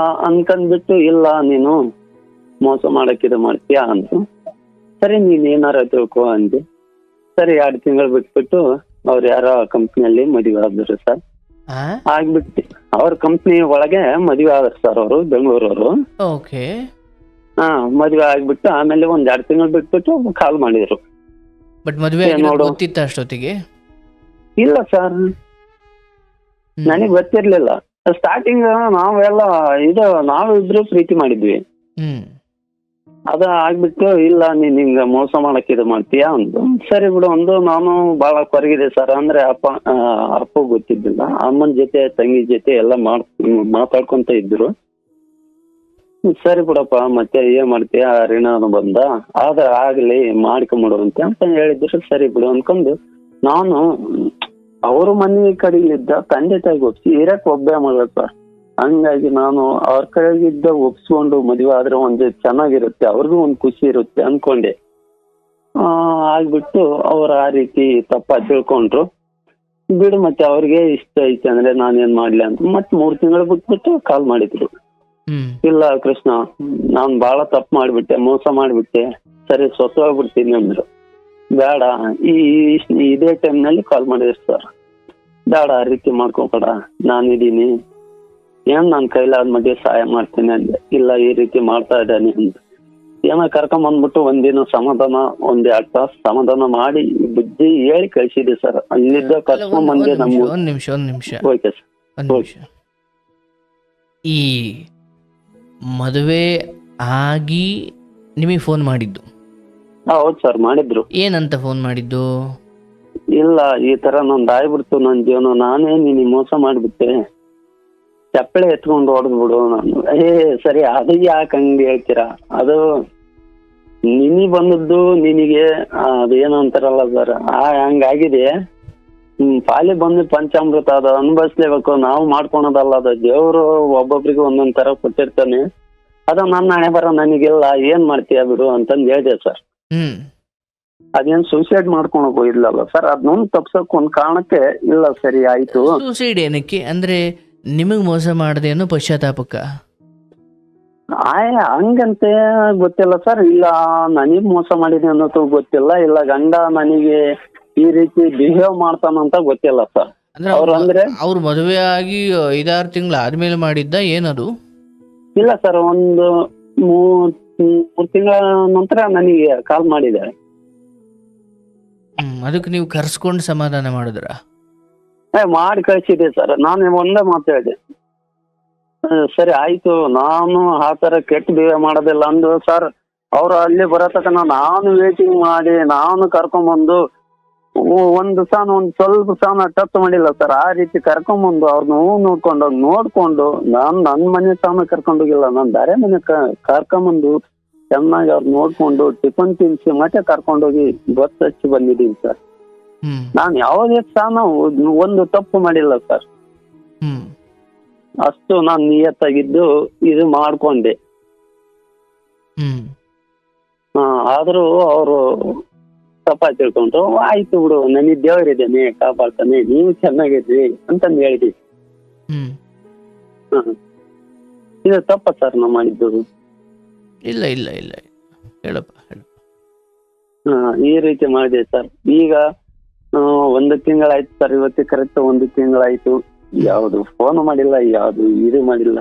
[SPEAKER 1] ಅನ್ಕೊಂಡ್ಬಿಟ್ಟು ಇಲ್ಲ ನೀನು ಮೋಸ ಮಾಡಕ್ಕಿದು ಮಾಡ್ತೀಯಾ ಅಂತ. ಸರಿ ನೀನ್ ಏನಾರ ತಿಳ್ಕೊ ಅಂದೆ. ಸರಿ 2 ತಿಂಗಳು ಬಿಟ್ಬಿಟ್ಟು ಅವ್ರು ಯಾರೋ ಕಂಪ್ನಿಯಲ್ಲಿ ಮದುವೆ ಆದ್ರು ಸರ್. ಆಗ್ಬಿಟ್ಟು ಅವ್ರ ಕಂಪ್ನಿ ಒಳಗೆ ಮದುವೆ ಆದ್ರು ಸರ್ ಅವರು, ಬೆಂಗಳೂರವರು.
[SPEAKER 2] ಓಕೆ.
[SPEAKER 1] ಮದುವೆ ಆಗ್ಬಿಟ್ಟು ಆಮೇಲೆ ಒಂದ್ 2 ತಿಂಗಳು ಬಿಟ್ಬಿಟ್ಟು ಕಾಲ್ ಮಾಡಿದ್ರು.
[SPEAKER 2] ಬಟ್ ಮದುವೆ ಗೊತ್ತಿತ್ತ ಅಷ್ಟೊತ್ತಿಗೆ?
[SPEAKER 1] ಇಲ್ಲ ಸರ್, ನನಗ್ ಗೊತ್ತಿರ್ಲಿಲ್ಲ. ಸ್ಟಾರ್ಟಿಂಗ್ ನಾವೆಲ್ಲ ನಾವಿಬ್ರು ಪ್ರೀತಿ ಮಾಡಿದ್ವಿ. ಅದ ಆಗ್ಬಿಟ್ಟು ಇಲ್ಲ ನೀನ್ ಹಿಂಗ ಮೋಸ ಮಾಡಕ್ ಇದು ಮಾಡ್ತೀಯಾ ಅಂದು. ಸರಿ ಬಿಡು ಒಂದು. ನಾನು ಬಹಳ ಕೊರಗಿದೆ ಸರ್, ಅಂದ್ರೆ ಅಪ್ಪ ಗೊತ್ತಿದ್ದಿಲ್ಲ. ಅಮ್ಮನ ಜೊತೆ ತಂಗಿ ಜೊತೆ ಎಲ್ಲ ಮಾತಾಡ್ಕೊಂತ ಇದ್ರು. ಸರಿ ಬಿಡಪ್ಪ ಮತ್ತೆ ಏನ್ ಮಾಡ್ತೀಯ, ಋಣನು ಬಂದ, ಆದ್ರೆ ಆಗ್ಲಿ ಮಾಡ್ಕೊಂಬಿಡುವಂತೆ ಅಂತ ಹೇಳಿದ್ರು. ಸರಿ ಬಿಡು ಅನ್ಕೊಂಡು ನಾನು ಅವ್ರ ಮನೆ ಕಡೆಲಿದ್ದ ತಂದೆ ತಾಯಿಗೆ ಒಪ್ಸಿ ಇರಕ್ ಒಬ್ಬೇ ಮಗ ಸರ್. ಹಂಗಾಗಿ ನಾನು ಅವ್ರ ಕಡೆಗಿದ್ದ ಒಪ್ಸ್ಕೊಂಡು ಮದುವೆ ಆದ್ರೆ ಒಂದು ಚೆನ್ನಾಗಿರುತ್ತೆ, ಅವ್ರಿಗೂ ಒಂದು ಖುಷಿ ಇರುತ್ತೆ ಅನ್ಕೊಂಡೆ. ಆಗ್ಬಿಟ್ಟು ಅವ್ರು ಆ ರೀತಿ ತಪ್ಪ ತಿಳ್ಕೊಂಡ್ರು. ಬಿಡು ಮತ್ತೆ ಅವ್ರಿಗೆ ಇಷ್ಟ ಐತೆ ಅಂದ್ರೆ ನಾನೇನ್ ಮಾಡ್ಲಿ ಅಂತ ಮತ್ತೆ 3 ತಿಂಗಳು ಬಿಟ್ಬಿಟ್ಟು ಕಾಲ್ ಮಾಡಿದ್ರು. ಇಲ್ಲ ಕೃಷ್ಣ, ನಾನ್ ಬಹಳ ತಪ್ಪು ಮಾಡ್ಬಿಟ್ಟೆ, ಮೋಸ ಮಾಡ್ಬಿಟ್ಟೆ, ಸರಿ ಸ್ವತಃಬಿಡ್ತೀನಿ ಅಂದ್ರು. ಬೇಡ, ಇದೇ ಟೈಮ್ ನಲ್ಲಿ ಕಾಲ್ ಮಾಡಿದ್ರು ಸರ್. ಬೇಡ ಆ ರೀತಿ ಮಾಡ್ಕೋಬೇಡ, ನಾನಿದ್ದೀನಿ, ಏನ್ ನನ್ ಕೈಲಾದ ಮಧ್ಯೆ ಸಹಾಯ ಮಾಡ್ತೀನಿ ಅಂದೆ. ಇಲ್ಲ ಈ ರೀತಿ ಮಾಡ್ತಾ ಇದ್ದಾನೆ ಅಂತ ಏನೋ ಕರ್ಕೊಂಡ್ ಬಂದ್ಬಿಟ್ಟು ಒಂದಿನ ಸಮಾಧಾನ, 1-2 ತಾಸು ಸಮಾಧಾನ ಮಾಡಿ ಬುದ್ಧಿ ಹೇಳಿ ಕಳ್ಸಿದೆ ಸರ್. ಅಲ್ಲಿದ್ದ ಕರ್ಕೊಂಡ್ ಬಂದೆ.
[SPEAKER 2] ಒಂದ್ ನಿಮಿಷ
[SPEAKER 1] ಓಕೆ ಸರ್.
[SPEAKER 2] ಈ ಮದುವೆ ಆಗಿ ನಿಮಗೆ ಫೋನ್ ಮಾಡಿದ್ದು?
[SPEAKER 1] ಹೌದು ಸರ್, ಮಾಡಿದ್ರು.
[SPEAKER 2] ಏನಂತ ಫೋನ್ ಮಾಡಿದ್ದು?
[SPEAKER 1] ಇಲ್ಲ ಈ ತರ ನಂದು ಆಗ್ಬಿಡ್ತು ನನ್ ಜೀವನ, ನಾನೇ ನಿನಗೆ ಮೋಸ ಮಾಡ್ಬಿಟ್ಟೆ, ಚಪ್ಪಳೆ ಎತ್ಕೊಂಡು ಹೊಡೆದ್ಬಿಡು. ನಾನು ಸರಿ ಅದು ಯಾಕೆ ಹಂಗೆ ಹೇಳ್ತೀರಾ, ಅದು ನಿನಗೆ ಬಂದದ್ದು ನಿನಗೆ ಅದೇನು ಅಂತಾರಲ್ಲ ಸರ್, ಹಂಗಾಗಿದೆ. ಪಾಲಿ ಬಂದು ಪಂಚಾಮೃತ ಅದು ಅನುಭವಿಸ್ಲೇಬೇಕು, ನಾವು ಮಾಡ್ಕೊಳೋದಲ್ಲ. ಅದು ದೇವ್ರು ಒಬ್ಬೊಬ್ರಿಗೆ ಒಂದೊಂದ್ ತರ ಕೊಟ್ಟಿರ್ತಾನೆ. ಅದ ನನ್ನ ಹಣೆ ಬರ, ನನಗೆಲ್ಲ ಏನ್ ಮಾಡ್ತೀಯ ಬಿಡು ಅಂತಂದ್ ಹೇಳಿದೆ ಸರ್. ಅದೇನ್ ಸೂಸೈಡ್ ಮಾಡ್ಕೊಳಕ್ ಹೋಗಿದ್ಲಲ್ಲ ಸರ್, ಅದನ್ನೊಂದು ತಪ್ಸಕ್ ಒಂದ್ ಕಾರಣಕ್ಕೆ ಇಲ್ಲ ಸರಿ ಆಯ್ತು.
[SPEAKER 2] ಸೂಸೈಡ್ ಏನಕ್ಕೆ ಅಂದ್ರೆ ನಿಮಗ್ ಮೋಸ ಮಾಡದೆ ಅನ್ನೋ ಪಶ್ಚಾತ್ತಾಪಕ್ಕ?
[SPEAKER 1] ಹಂಗಂತೆ ಗೊತ್ತಿಲ್ಲ ಸರ್. ಇಲ್ಲ ನನಗ್ ಮೋಸ ಮಾಡಿದೆ ಅನ್ನೋದು ಗೊತ್ತಿಲ್ಲ, ಇಲ್ಲ ಗಂಡ ನನಗೆ ಈ ರೀತಿ ಬಿಹೇವ್ ಮಾಡ್ತಾನಂತ ಗೊತ್ತಿಲ್ಲ ಸರ್.
[SPEAKER 2] ಅವ್ರ ಮದುವೆ ಆಗಿ 5-6 ತಿಂಗಳು ಆದ್ಮೇಲೆ ಮಾಡಿದ್ದ ಏನದು?
[SPEAKER 1] ಇಲ್ಲ ಸರ್, ಒಂದು 3 ತಿಂಗಳ ನಂತರ ನನಗೆ ಕಾಲ್ ಮಾಡಿದ್ದಾರೆ.
[SPEAKER 2] ಅದಕ್ಕೆ ನೀವು ಕರ್ಸ್ಕೊಂಡು ಸಮಾಧಾನ ಮಾಡಿದ್ರ?
[SPEAKER 1] ಮಾಡಿ ಕಳ್ಸಿದೆ ಸರ್. ನಾನು ಒಂದೇ ಮಾತು ಹೇಳಿದೆ, ಸರಿ ಆಯ್ತು ನಾನು ಆ ತರ ಕೆಟ್ಟ ಬಿಹೇವ್ ಮಾಡೋದಿಲ್ಲ ಅಂದು ಸರ್. ಅವ್ರು ಅಲ್ಲಿ ಬರತಕ್ಕ ನಾನು ವೇಟಿಂಗ್ ಮಾಡಿ ನಾನು ಕರ್ಕೊಂಬಂದು ಒಂದು ಸ್ವಲ್ಪ ಸಾನ ಟಚ್ ಮಾಡಿಲ್ಲ ಸರ್. ಆ ರೀತಿ ಕರ್ಕೊಂಬಂದು ಅವ್ರ ನೋವು ನೋಡ್ಕೊಂಡು ನಾನು ನನ್ನ ಮನೆ ಸಾನ ಕರ್ಕೊಂಡೋಗಿಲ್ಲ, ನಾನು ಬೇರೆ ಮನೆ ಕರ್ಕೊಂಬಂದು ಚೆನ್ನಾಗಿ ಅವ್ರು ನೋಡ್ಕೊಂಡು ಟಿಫನ್ ತಿನ್ಸಿ ಮತ್ತೆ ಕರ್ಕೊಂಡೋಗಿ ಬಸ್ ಹಚ್ಚಿ ಬಂದಿದ್ದೀನಿ ಸರ್. ನಾನು ಯಾವುದೇ ಸ್ಥಾನ ಒಂದು ತಪ್ಪು ಮಾಡಿಲ್ಲ ಸರ್. ಅಷ್ಟು ನಾನು ನಿಯತ್ತಾಗಿದ್ದು ಇದು ಮಾಡ್ಕೊಂಡೆ. ಆದ್ರೂ ಅವರು ತಪ್ಪ ತಿಳ್ಕೊಂಡ್ರು. ಆಯ್ತು ಬಿಡು, ನನಗೆ ದೇವರಿದ್ದೇನೆ ಕಾಪಾಡ್ತಾನೆ, ನೀವು ಚೆನ್ನಾಗಿದ್ರಿ ಅಂತಂದು ಹೇಳಿದ್ವಿ. ಇದು ತಪ್ಪ ಸರ್ ನಾವು ಮಾಡಿದ್ದು?
[SPEAKER 2] ಇಲ್ಲ ಇಲ್ಲ ಇಲ್ಲ, ಹೇಳಪ್ಪ.
[SPEAKER 1] ಈ ರೀತಿ ಮಾಡಿದೆ ಸರ್. ಈಗ 1 ತಿಂಗಳಾಯ್ತು ಸರ್. ಇವತ್ತು ಕರೆಕ್ಟ್ 1 ತಿಂಗಳಾಯ್ತು. ಯಾವ್ದು ಫೋನ್ ಮಾಡಿಲ್ಲ, ಯಾವ್ದು ಇದು ಮಾಡಿಲ್ಲ.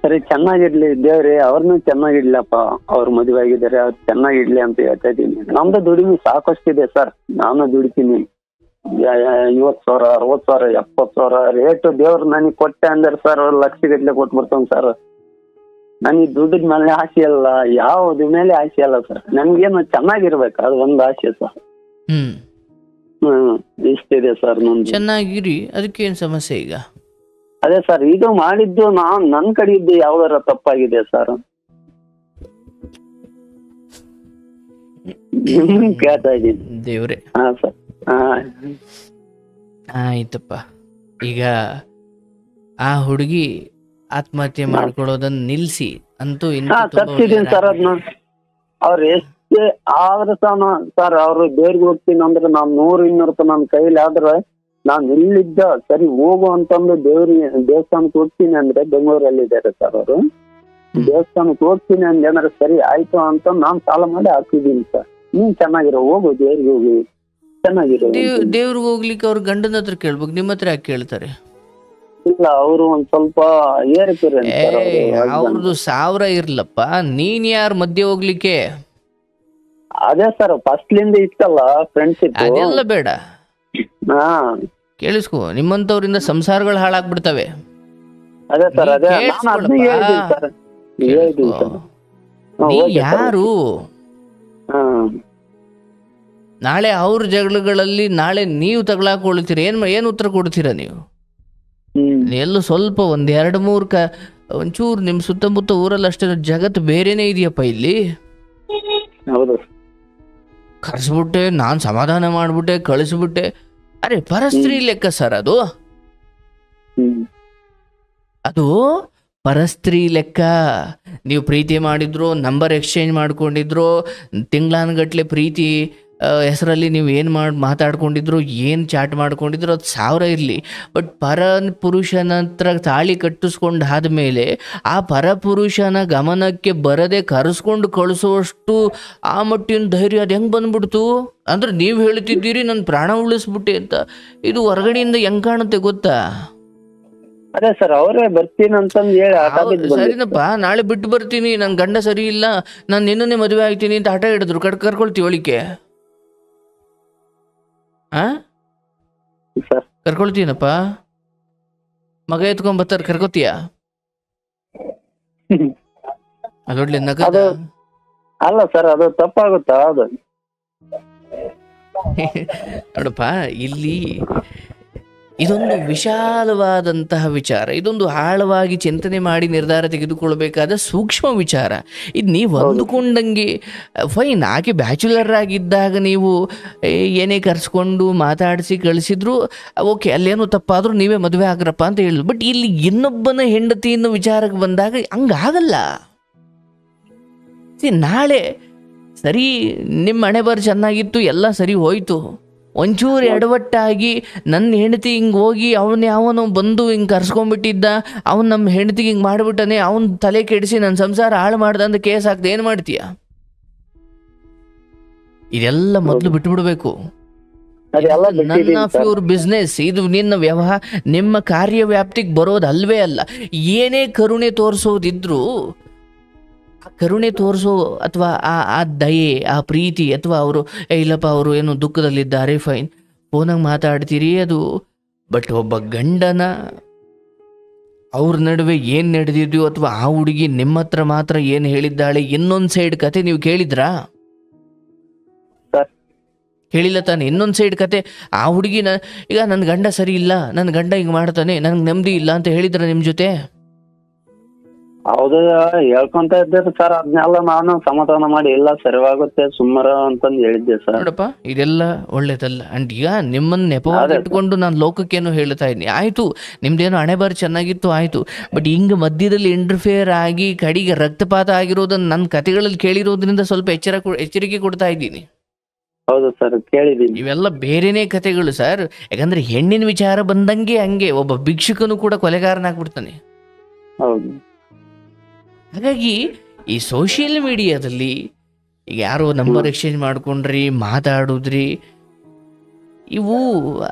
[SPEAKER 1] ಸರಿ ಚೆನ್ನಾಗಿರ್ಲಿ ದೇವ್ರಿ, ಅವ್ರನ್ನೂ ಚೆನ್ನಾಗಿಡ್ಲಪ್ಪ. ಅವ್ರ ಮದುವೆ ಆಗಿದ್ದಾರೆ, ಅವ್ರು ಚೆನ್ನಾಗಿಡ್ಲಿ ಅಂತ ಹೇಳ್ತಾ ಇದ್ದೀನಿ. ನಮ್ದು ದುಡಿಮೆ ಸಾಕಷ್ಟಿದೆ ಸರ್. ನಾನು ದುಡಿತೀನಿ 50,000, 60,000, 70,000 ರೇಟ್ ದೇವ್ರು ನನಗೆ ಕೊಟ್ಟೆ ಅಂದ್ರೆ ಸರ್ ಲಕ್ಷಗಟ್ಲೆ ಕೊಟ್ಬಿಡ್ತಾನೆ ಸರ್. ನನಗೆ ದುಡ್ಡಿದ ಮೇಲೆ ಆಸೆ ಅಲ್ಲ, ಯಾವ್ದು ಮೇಲೆ ಆಸೆ ಅಲ್ಲ ಸರ್. ನನ್ಗೇನು ಚೆನ್ನಾಗಿರ್ಬೇಕು, ಅದು ಒಂದು ಆಸೆ ಸರ್. ಇಷ್ಟಿದೆ ಸರ್ ನಮ್ದು.
[SPEAKER 2] ಚೆನ್ನಾಗಿರಿ, ಅದಕ್ಕೇನು ಸಮಸ್ಯೆ ಈಗ?
[SPEAKER 1] ಅದೇ ಸರ್, ಇದು ಮಾಡಿದ್ದು ನನ್ ಕಡೆ ಇದ್ದು ಯಾವ್ದಾರ ತಪ್ಪಾಗಿದೆ ಸರ್? ಕೇಳ್ತಾ ಇದ್ದೀನಿ
[SPEAKER 2] ದೇವ್ರೆ.
[SPEAKER 1] ಹಾ ಸರ್.
[SPEAKER 2] ಆಯ್ತಪ್ಪ, ಈಗ ಆ ಹುಡುಗಿ ಆತ್ಮಹತ್ಯೆ ಮಾಡ್ಕೊಳ್ಳೋದನ್ನ ನಿಲ್ಸಿ ಅಂತೂ
[SPEAKER 1] ತಪ್ಪಿದ್ದೀನಿ ಸರ್. ಅದನ್ನ ಅವ್ರು ಎಷ್ಟೇ ಆದ್ರೆ ಸರ್, ಅವ್ರು ದೇವ್ರಿಗೆ ಹೋಗ್ತೀನಿ ಅಂದ್ರೆ ನಾನ್ 100-200 ರೂಪಾಯಿ ನನ್ನ ಕೈಲಿ ಆದ್ರೆ ನಾನ್ ಇಲ್ಲಿದ್ದ ಸರಿ ಹೋಗು ಅಂತಂದು ದೇವಸ್ಥಾನಕ್ಕೆ ಹೋಗ್ತೀನಿ ಅಂದ್ರೆ, ಬೆಂಗಳೂರಲ್ಲಿ ಇದ್ದಾರೆ ಸರ್ ಅವರು. ದೇವಸ್ಥಾನಕ್ಕೆ ಹೋಗ್ತೀನಿ ಅಂದ್ರೆ ಸರಿ ಆಯ್ತು ಅಂತ ನಾನ್ ಸಾಲ ಮಾಡಿ ಹಾಕಿದ್ದೀನಿ ಸರ್. ನೀನ್ ಚೆನ್ನಾಗಿರೋ, ಹೋಗು ದೇವ್ರಿಗೆ ಹೋಗಿ ಚೆನ್ನಾಗಿರೋ.
[SPEAKER 2] ದೇವ್ರಿಗೆ ಹೋಗ್ಲಿಕ್ಕೆ ಅವ್ರ ಗಂಡನ ಹತ್ರ ಕೇಳ್ಬೇಕು, ನಿಮ್ಮ ಹತ್ರ ಯಾಕೆ ಕೇಳ್ತಾರೆ?
[SPEAKER 1] ಇಲ್ಲ ಅವರು ಒಂದ್ ಸ್ವಲ್ಪ ಏರಿಕೆರೆ ಸರ್
[SPEAKER 2] ಅವ್ರದ್ದು 1000 ಇರ್ಲಪ್ಪ, ನೀನ್ ಯಾರು ಮಧ್ಯೆ ಹೋಗ್ಲಿಕ್ಕೆ?
[SPEAKER 1] ಅದೇ ಸರ್ ಫಸ್ಟ್ಲಿಂದ ಇತ್ತಲ್ಲ ಫ್ರೆಂಡ್ಶಿಪ್.
[SPEAKER 2] ಅದೆಲ್ಲ ಬೇಡ,
[SPEAKER 1] ಹಾ
[SPEAKER 2] ಕೇಳಿಸ್ಕೊ. ನಿಮ್ಮಂತವ್ರಿಂದ ಸಂಸಾರಗಳು ಹಾಳಾಗ್ಬಿಡ್ತವೆ.
[SPEAKER 1] ಅದೇ ಸರ್ ಅದೇ ನಾನು ಅದನ್ನ ಹೇಳಿದ್ದೀನಿ ಸರ್. ಹೇಳಿದ್ದೀನಿ ಸರ್.
[SPEAKER 2] ನೀ ಯಾರು? ನಾಳೆ ಅವ್ರ ಜಗಳಗಳಲ್ಲಿ ನಾಳೆ ನೀವು ತಗೊಳಕೊಳ್ತೀರ, ಏನ್ ಉತ್ತರ ಕೊಡ್ತೀರಾ ನೀವು? ಎಲ್ಲೂ ಸ್ವಲ್ಪ ಒಂದ್ 2-3 ಒಂಚೂರು ನಿಮ್ ಸುತ್ತಮುತ್ತ ಊರಲ್ಲಿ ಅಷ್ಟೇ ಜಗತ್ತು ಬೇರೆನೇ ಇದೆಯಪ್ಪ. ಇಲ್ಲಿ ಕರ್ಸ್ಬಿಟ್ಟೆ, ನಾನ್ ಸಮಾಧಾನ ಮಾಡ್ಬಿಟ್ಟೆ, ಕಳಿಸ್ಬಿಟ್ಟೆ. ಅರೆ ಪರಸ್ತ್ರೀ ಲೆಕ್ಕ ಸರ್ ಅದು. ಅದು ಪರಸ್ತ್ರೀ ಲೆಕ್ಕ. ನೀವು ಪ್ರೀತಿ ಮಾಡಿದ್ರು, ನಂಬರ್ ಎಕ್ಸ್ಚೇಂಜ್ ಮಾಡ್ಕೊಂಡಿದ್ರು, ತಿಂಗಳಾನ್ಗಟ್ಲೆ ಪ್ರೀತಿ ಹೆಸರಲ್ಲಿ ನೀವು ಏನು ಮಾತಾಡ್ಕೊಂಡಿದ್ರು, ಏನು ಚಾಟ್ ಮಾಡ್ಕೊಂಡಿದ್ರು, ಅದು 1000 ಇರಲಿ. ಬಟ್ ಪುರುಷನ ಹತ್ರ ತಾಳಿ ಕಟ್ಟಿಸ್ಕೊಂಡು ಆದಮೇಲೆ ಆ ಪರಪುರುಷನ ಗಮನಕ್ಕೆ ಬರದೆ ಕರೆಸ್ಕೊಂಡು ಕಳಿಸೋಷ್ಟು ಆ ಮಟ್ಟಿನ ಧೈರ್ಯ ಅದು ಹೆಂಗೆ ಬಂದ್ಬಿಡ್ತು? ಅಂದ್ರೆ ನೀವು ಹೇಳ್ತಿದ್ದೀರಿ ನನ್ನ ಪ್ರಾಣ ಉಳಿಸ್ಬಿಟ್ಟೆ ಅಂತ. ಇದು ಹೊರಗಡೆಯಿಂದ ಹೆಂಗೆ ಕಾಣುತ್ತೆ ಗೊತ್ತಾ?
[SPEAKER 1] ಅದೇ ಸರ್ ಅವರೇ ಬರ್ತೀನಿ ಅಂತಂದು ಹೇಳಿ
[SPEAKER 2] ಸರಿನಪ್ಪ, ನಾಳೆ ಬಿಟ್ಟು ಬರ್ತೀನಿ, ನನ್ನ ಗಂಡ ಸರಿ ಇಲ್ಲ, ನಾನು ನಿನ್ನೇ ಮದುವೆ ಆಗ್ತೀನಿ ಅಂತ ಹಠ ಹಿಡಿದ್ರು, ಕರ್ಕೊಳ್ತೀವಿ ಒಳಿಕೆ? ಕರ್ಕೊಳ್ತೀನಪ್ಪ, ಮಗ ಎತ್ಕೊಂಡ್ ಕರ್ಕೋತೀಯ? ಅದೊಡ್ಲಿ ನಗದ
[SPEAKER 1] ಅಲ್ಲ ಸರ್, ಅದು ತಪ್ಪಾಗುತ್ತಾ? ಅದು
[SPEAKER 2] ನೋಡಪ್ಪ, ಇಲ್ಲಿ ಇದೊಂದು ವಿಶಾಲವಾದಂತಹ ವಿಚಾರ, ಇದೊಂದು ಆಳವಾಗಿ ಚಿಂತನೆ ಮಾಡಿ ನಿರ್ಧಾರ ತೆಗೆದುಕೊಳ್ಬೇಕಾದ ಸೂಕ್ಷ್ಮ ವಿಚಾರ. ಇದು ನೀವು ಅಂದುಕೊಂಡಂಗೆ ಫೈನ್, ಆಕೆ ಬ್ಯಾಚುಲರ್ ಆಗಿದ್ದಾಗ ನೀವು ಏನೇ ಕರ್ಸ್ಕೊಂಡು ಮಾತಾಡಿಸಿ ಕಳಿಸಿದ್ರು ಓಕೆ, ಅಲ್ಲೇನೋ ತಪ್ಪಾದರೂ ನೀವೇ ಮದುವೆ ಆಗ್ರಪ್ಪ ಅಂತ ಹೇಳಿದ್ರು. ಬಟ್ ಇಲ್ಲಿ ಇನ್ನೊಬ್ಬನ ಹೆಂಡತಿ ಅನ್ನೋ ವಿಚಾರಕ್ಕೆ ಬಂದಾಗ ಹಂಗಾಗಲ್ಲ. ನಾಳೆ ಸರಿ ನಿಮ್ಮ ಹಣೆ ಬರ ಚೆನ್ನಾಗಿತ್ತು, ಎಲ್ಲ ಸರಿ ಹೋಯ್ತು, ಒಂಚೂರು ಎಡವಟ್ಟಾಗಿ ನನ್ನ ಹೆಂಡತಿ ಹಿಂಗೆ ಹೋಗಿ ಅವನು ಬಂದು ಹಿಂಗೆ ಕರ್ಸ್ಕೊಂಡ್ಬಿಟ್ಟಿದ್ದ, ಅವ್ನು ನಮ್ಮ ಹೆಂಡತಿಗೆ ಹಿಂಗೆ ಮಾಡಿಬಿಟ್ಟನೆ, ಅವನು ತಲೆ ಕೆಡಿಸಿ ನನ್ನ ಸಂಸಾರ ಹಾಳು ಮಾಡ್ದ ಅಂತ ಕೇಸ್ ಹಾಕ್ದೆ, ಏನು ಮಾಡ್ತೀಯ? ಇದೆಲ್ಲ ಮೊದಲು ಬಿಟ್ಬಿಡ್ಬೇಕು. ನನ್ ಆಫ್ ಯುವರ್ ಬಿಸ್ನೆಸ್, ಇದು ನಿನ್ನ ವ್ಯವಹಾರ, ನಿಮ್ಮ ಕಾರ್ಯವ್ಯಾಪ್ತಿಗೆ ಬರೋದು ಅಲ್ವೇ ಅಲ್ಲ. ಏನೇ ಕರುಣೆ ತೋರಿಸೋದಿದ್ರು ಆ ಕರುಣೆ ತೋರಿಸೋ ಅಥವಾ ಆ ದಯೆ, ಆ ಪ್ರೀತಿ, ಅಥವಾ ಅವರು ಇಲ್ಲಪ್ಪ ಅವರು ಏನು ದುಃಖದಲ್ಲಿದ್ದಾರೆ ಫೈನ್, ಫೋನಾಗ ಮಾತಾಡ್ತೀರಿ ಅದು. ಬಟ್ ಒಬ್ಬ ಗಂಡನ ಅವ್ರ ನಡುವೆ ಏನು ನಡೆದಿದ್ಯೋ, ಅಥವಾ ಆ ಹುಡುಗಿ ನಿಮ್ಮ ಹತ್ರ ಮಾತ್ರ ಏನು ಹೇಳಿದ್ದಾಳೆ, ಇನ್ನೊಂದು ಸೈಡ್ ಕತೆ ನೀವು ಕೇಳಿದ್ರಾ? ಕೇಳಿಲ್ಲ ತಾನೆ? ಇನ್ನೊಂದು ಸೈಡ್ ಕತೆ, ಆ ಹುಡುಗಿನ ಈಗ ನನ್ನ ಗಂಡ ಸರಿ ಇಲ್ಲ, ನನ್ನ ಗಂಡ ಹಿಂಗೆ ಮಾಡ್ತಾನೆ, ನನಗೆ ನೆಮ್ಮದಿ ಇಲ್ಲ ಅಂತ ಹೇಳಿದ್ರ ನಿಮ್ಮ ಜೊತೆ?
[SPEAKER 1] ಹೌದು, ಹೇಳ್ಕೊಂತ ಇದ್ದೆ ಸರ್. ಅದನ್ನೆಲ್ಲ ನಾನು ಸಮಾಧಾನ ಮಾಡಿ ಇಲ್ಲ ಸರಿಯಾಗುತ್ತೆ ಸುಮ್ಮರ ಅಂತಂದು ಹೇಳಿದ್ದೆ ಸರ್.
[SPEAKER 2] ನೋಡಪ್ಪ, ಇದೆಲ್ಲ ಒಳ್ಳೇದಲ್ಲ. ಅಂಡ್ ಈಗ ನಿಮ್ಮನ್ನ ನೆಪವಾಗಿ ಇಟ್ಕೊಂಡು ನಾನು ಲೋಕಕ್ಕೇನು ಹೇಳ್ತಾ ಇದ್ದೀನಿ, ಆಯ್ತು ನಿಮ್ದೇನೋ ಹಣೆ ಬಾರಿ ಚೆನ್ನಾಗಿತ್ತು ಆಯ್ತು, ಬಟ್ ಹಿಂಗೆ ಮಧ್ಯದಲ್ಲಿ ಇಂಟರ್ಫಿಯರ್ ಆಗಿ ಕಡೆಗೆ ರಕ್ತಪಾತ ಆಗಿರೋದನ್ನ ನನ್ನ ಕತೆಗಳಲ್ಲಿ ಕೇಳಿರೋದ್ರಿಂದ ಸ್ವಲ್ಪ ಎಚ್ಚರಿಕೆ ಕೊಡ್ತಾ ಇದ್ದೀನಿ.
[SPEAKER 1] ಹೌದು ಸರ್, ಕೇಳಿದ್ದೀನಿ.
[SPEAKER 2] ಇವೆಲ್ಲ ಬೇರೆನೇ ಕತೆಗಳು ಸರ್. ಯಾಕಂದ್ರೆ ಹೆಣ್ಣಿನ ವಿಚಾರ ಬಂದಂಗೆ ಹಂಗೆ ಒಬ್ಬ ಭಿಕ್ಷುಕನು ಕೂಡ ಕೊಲೆಗಾರನಾಗ್ಬಿಡ್ತಾನೆ.
[SPEAKER 1] ಹೌದು.
[SPEAKER 2] ಹಾಗಾಗಿ ಈ ಸೋಷಿಯಲ್ ಮೀಡಿಯಾದಲ್ಲಿ ಈಗ ಯಾರೋ ನಂಬರ್ ಎಕ್ಸ್ಚೇಂಜ್ ಮಾಡ್ಕೊಂಡ್ರಿ, ಮಾತಾಡಿದ್ರಿ, ಇವು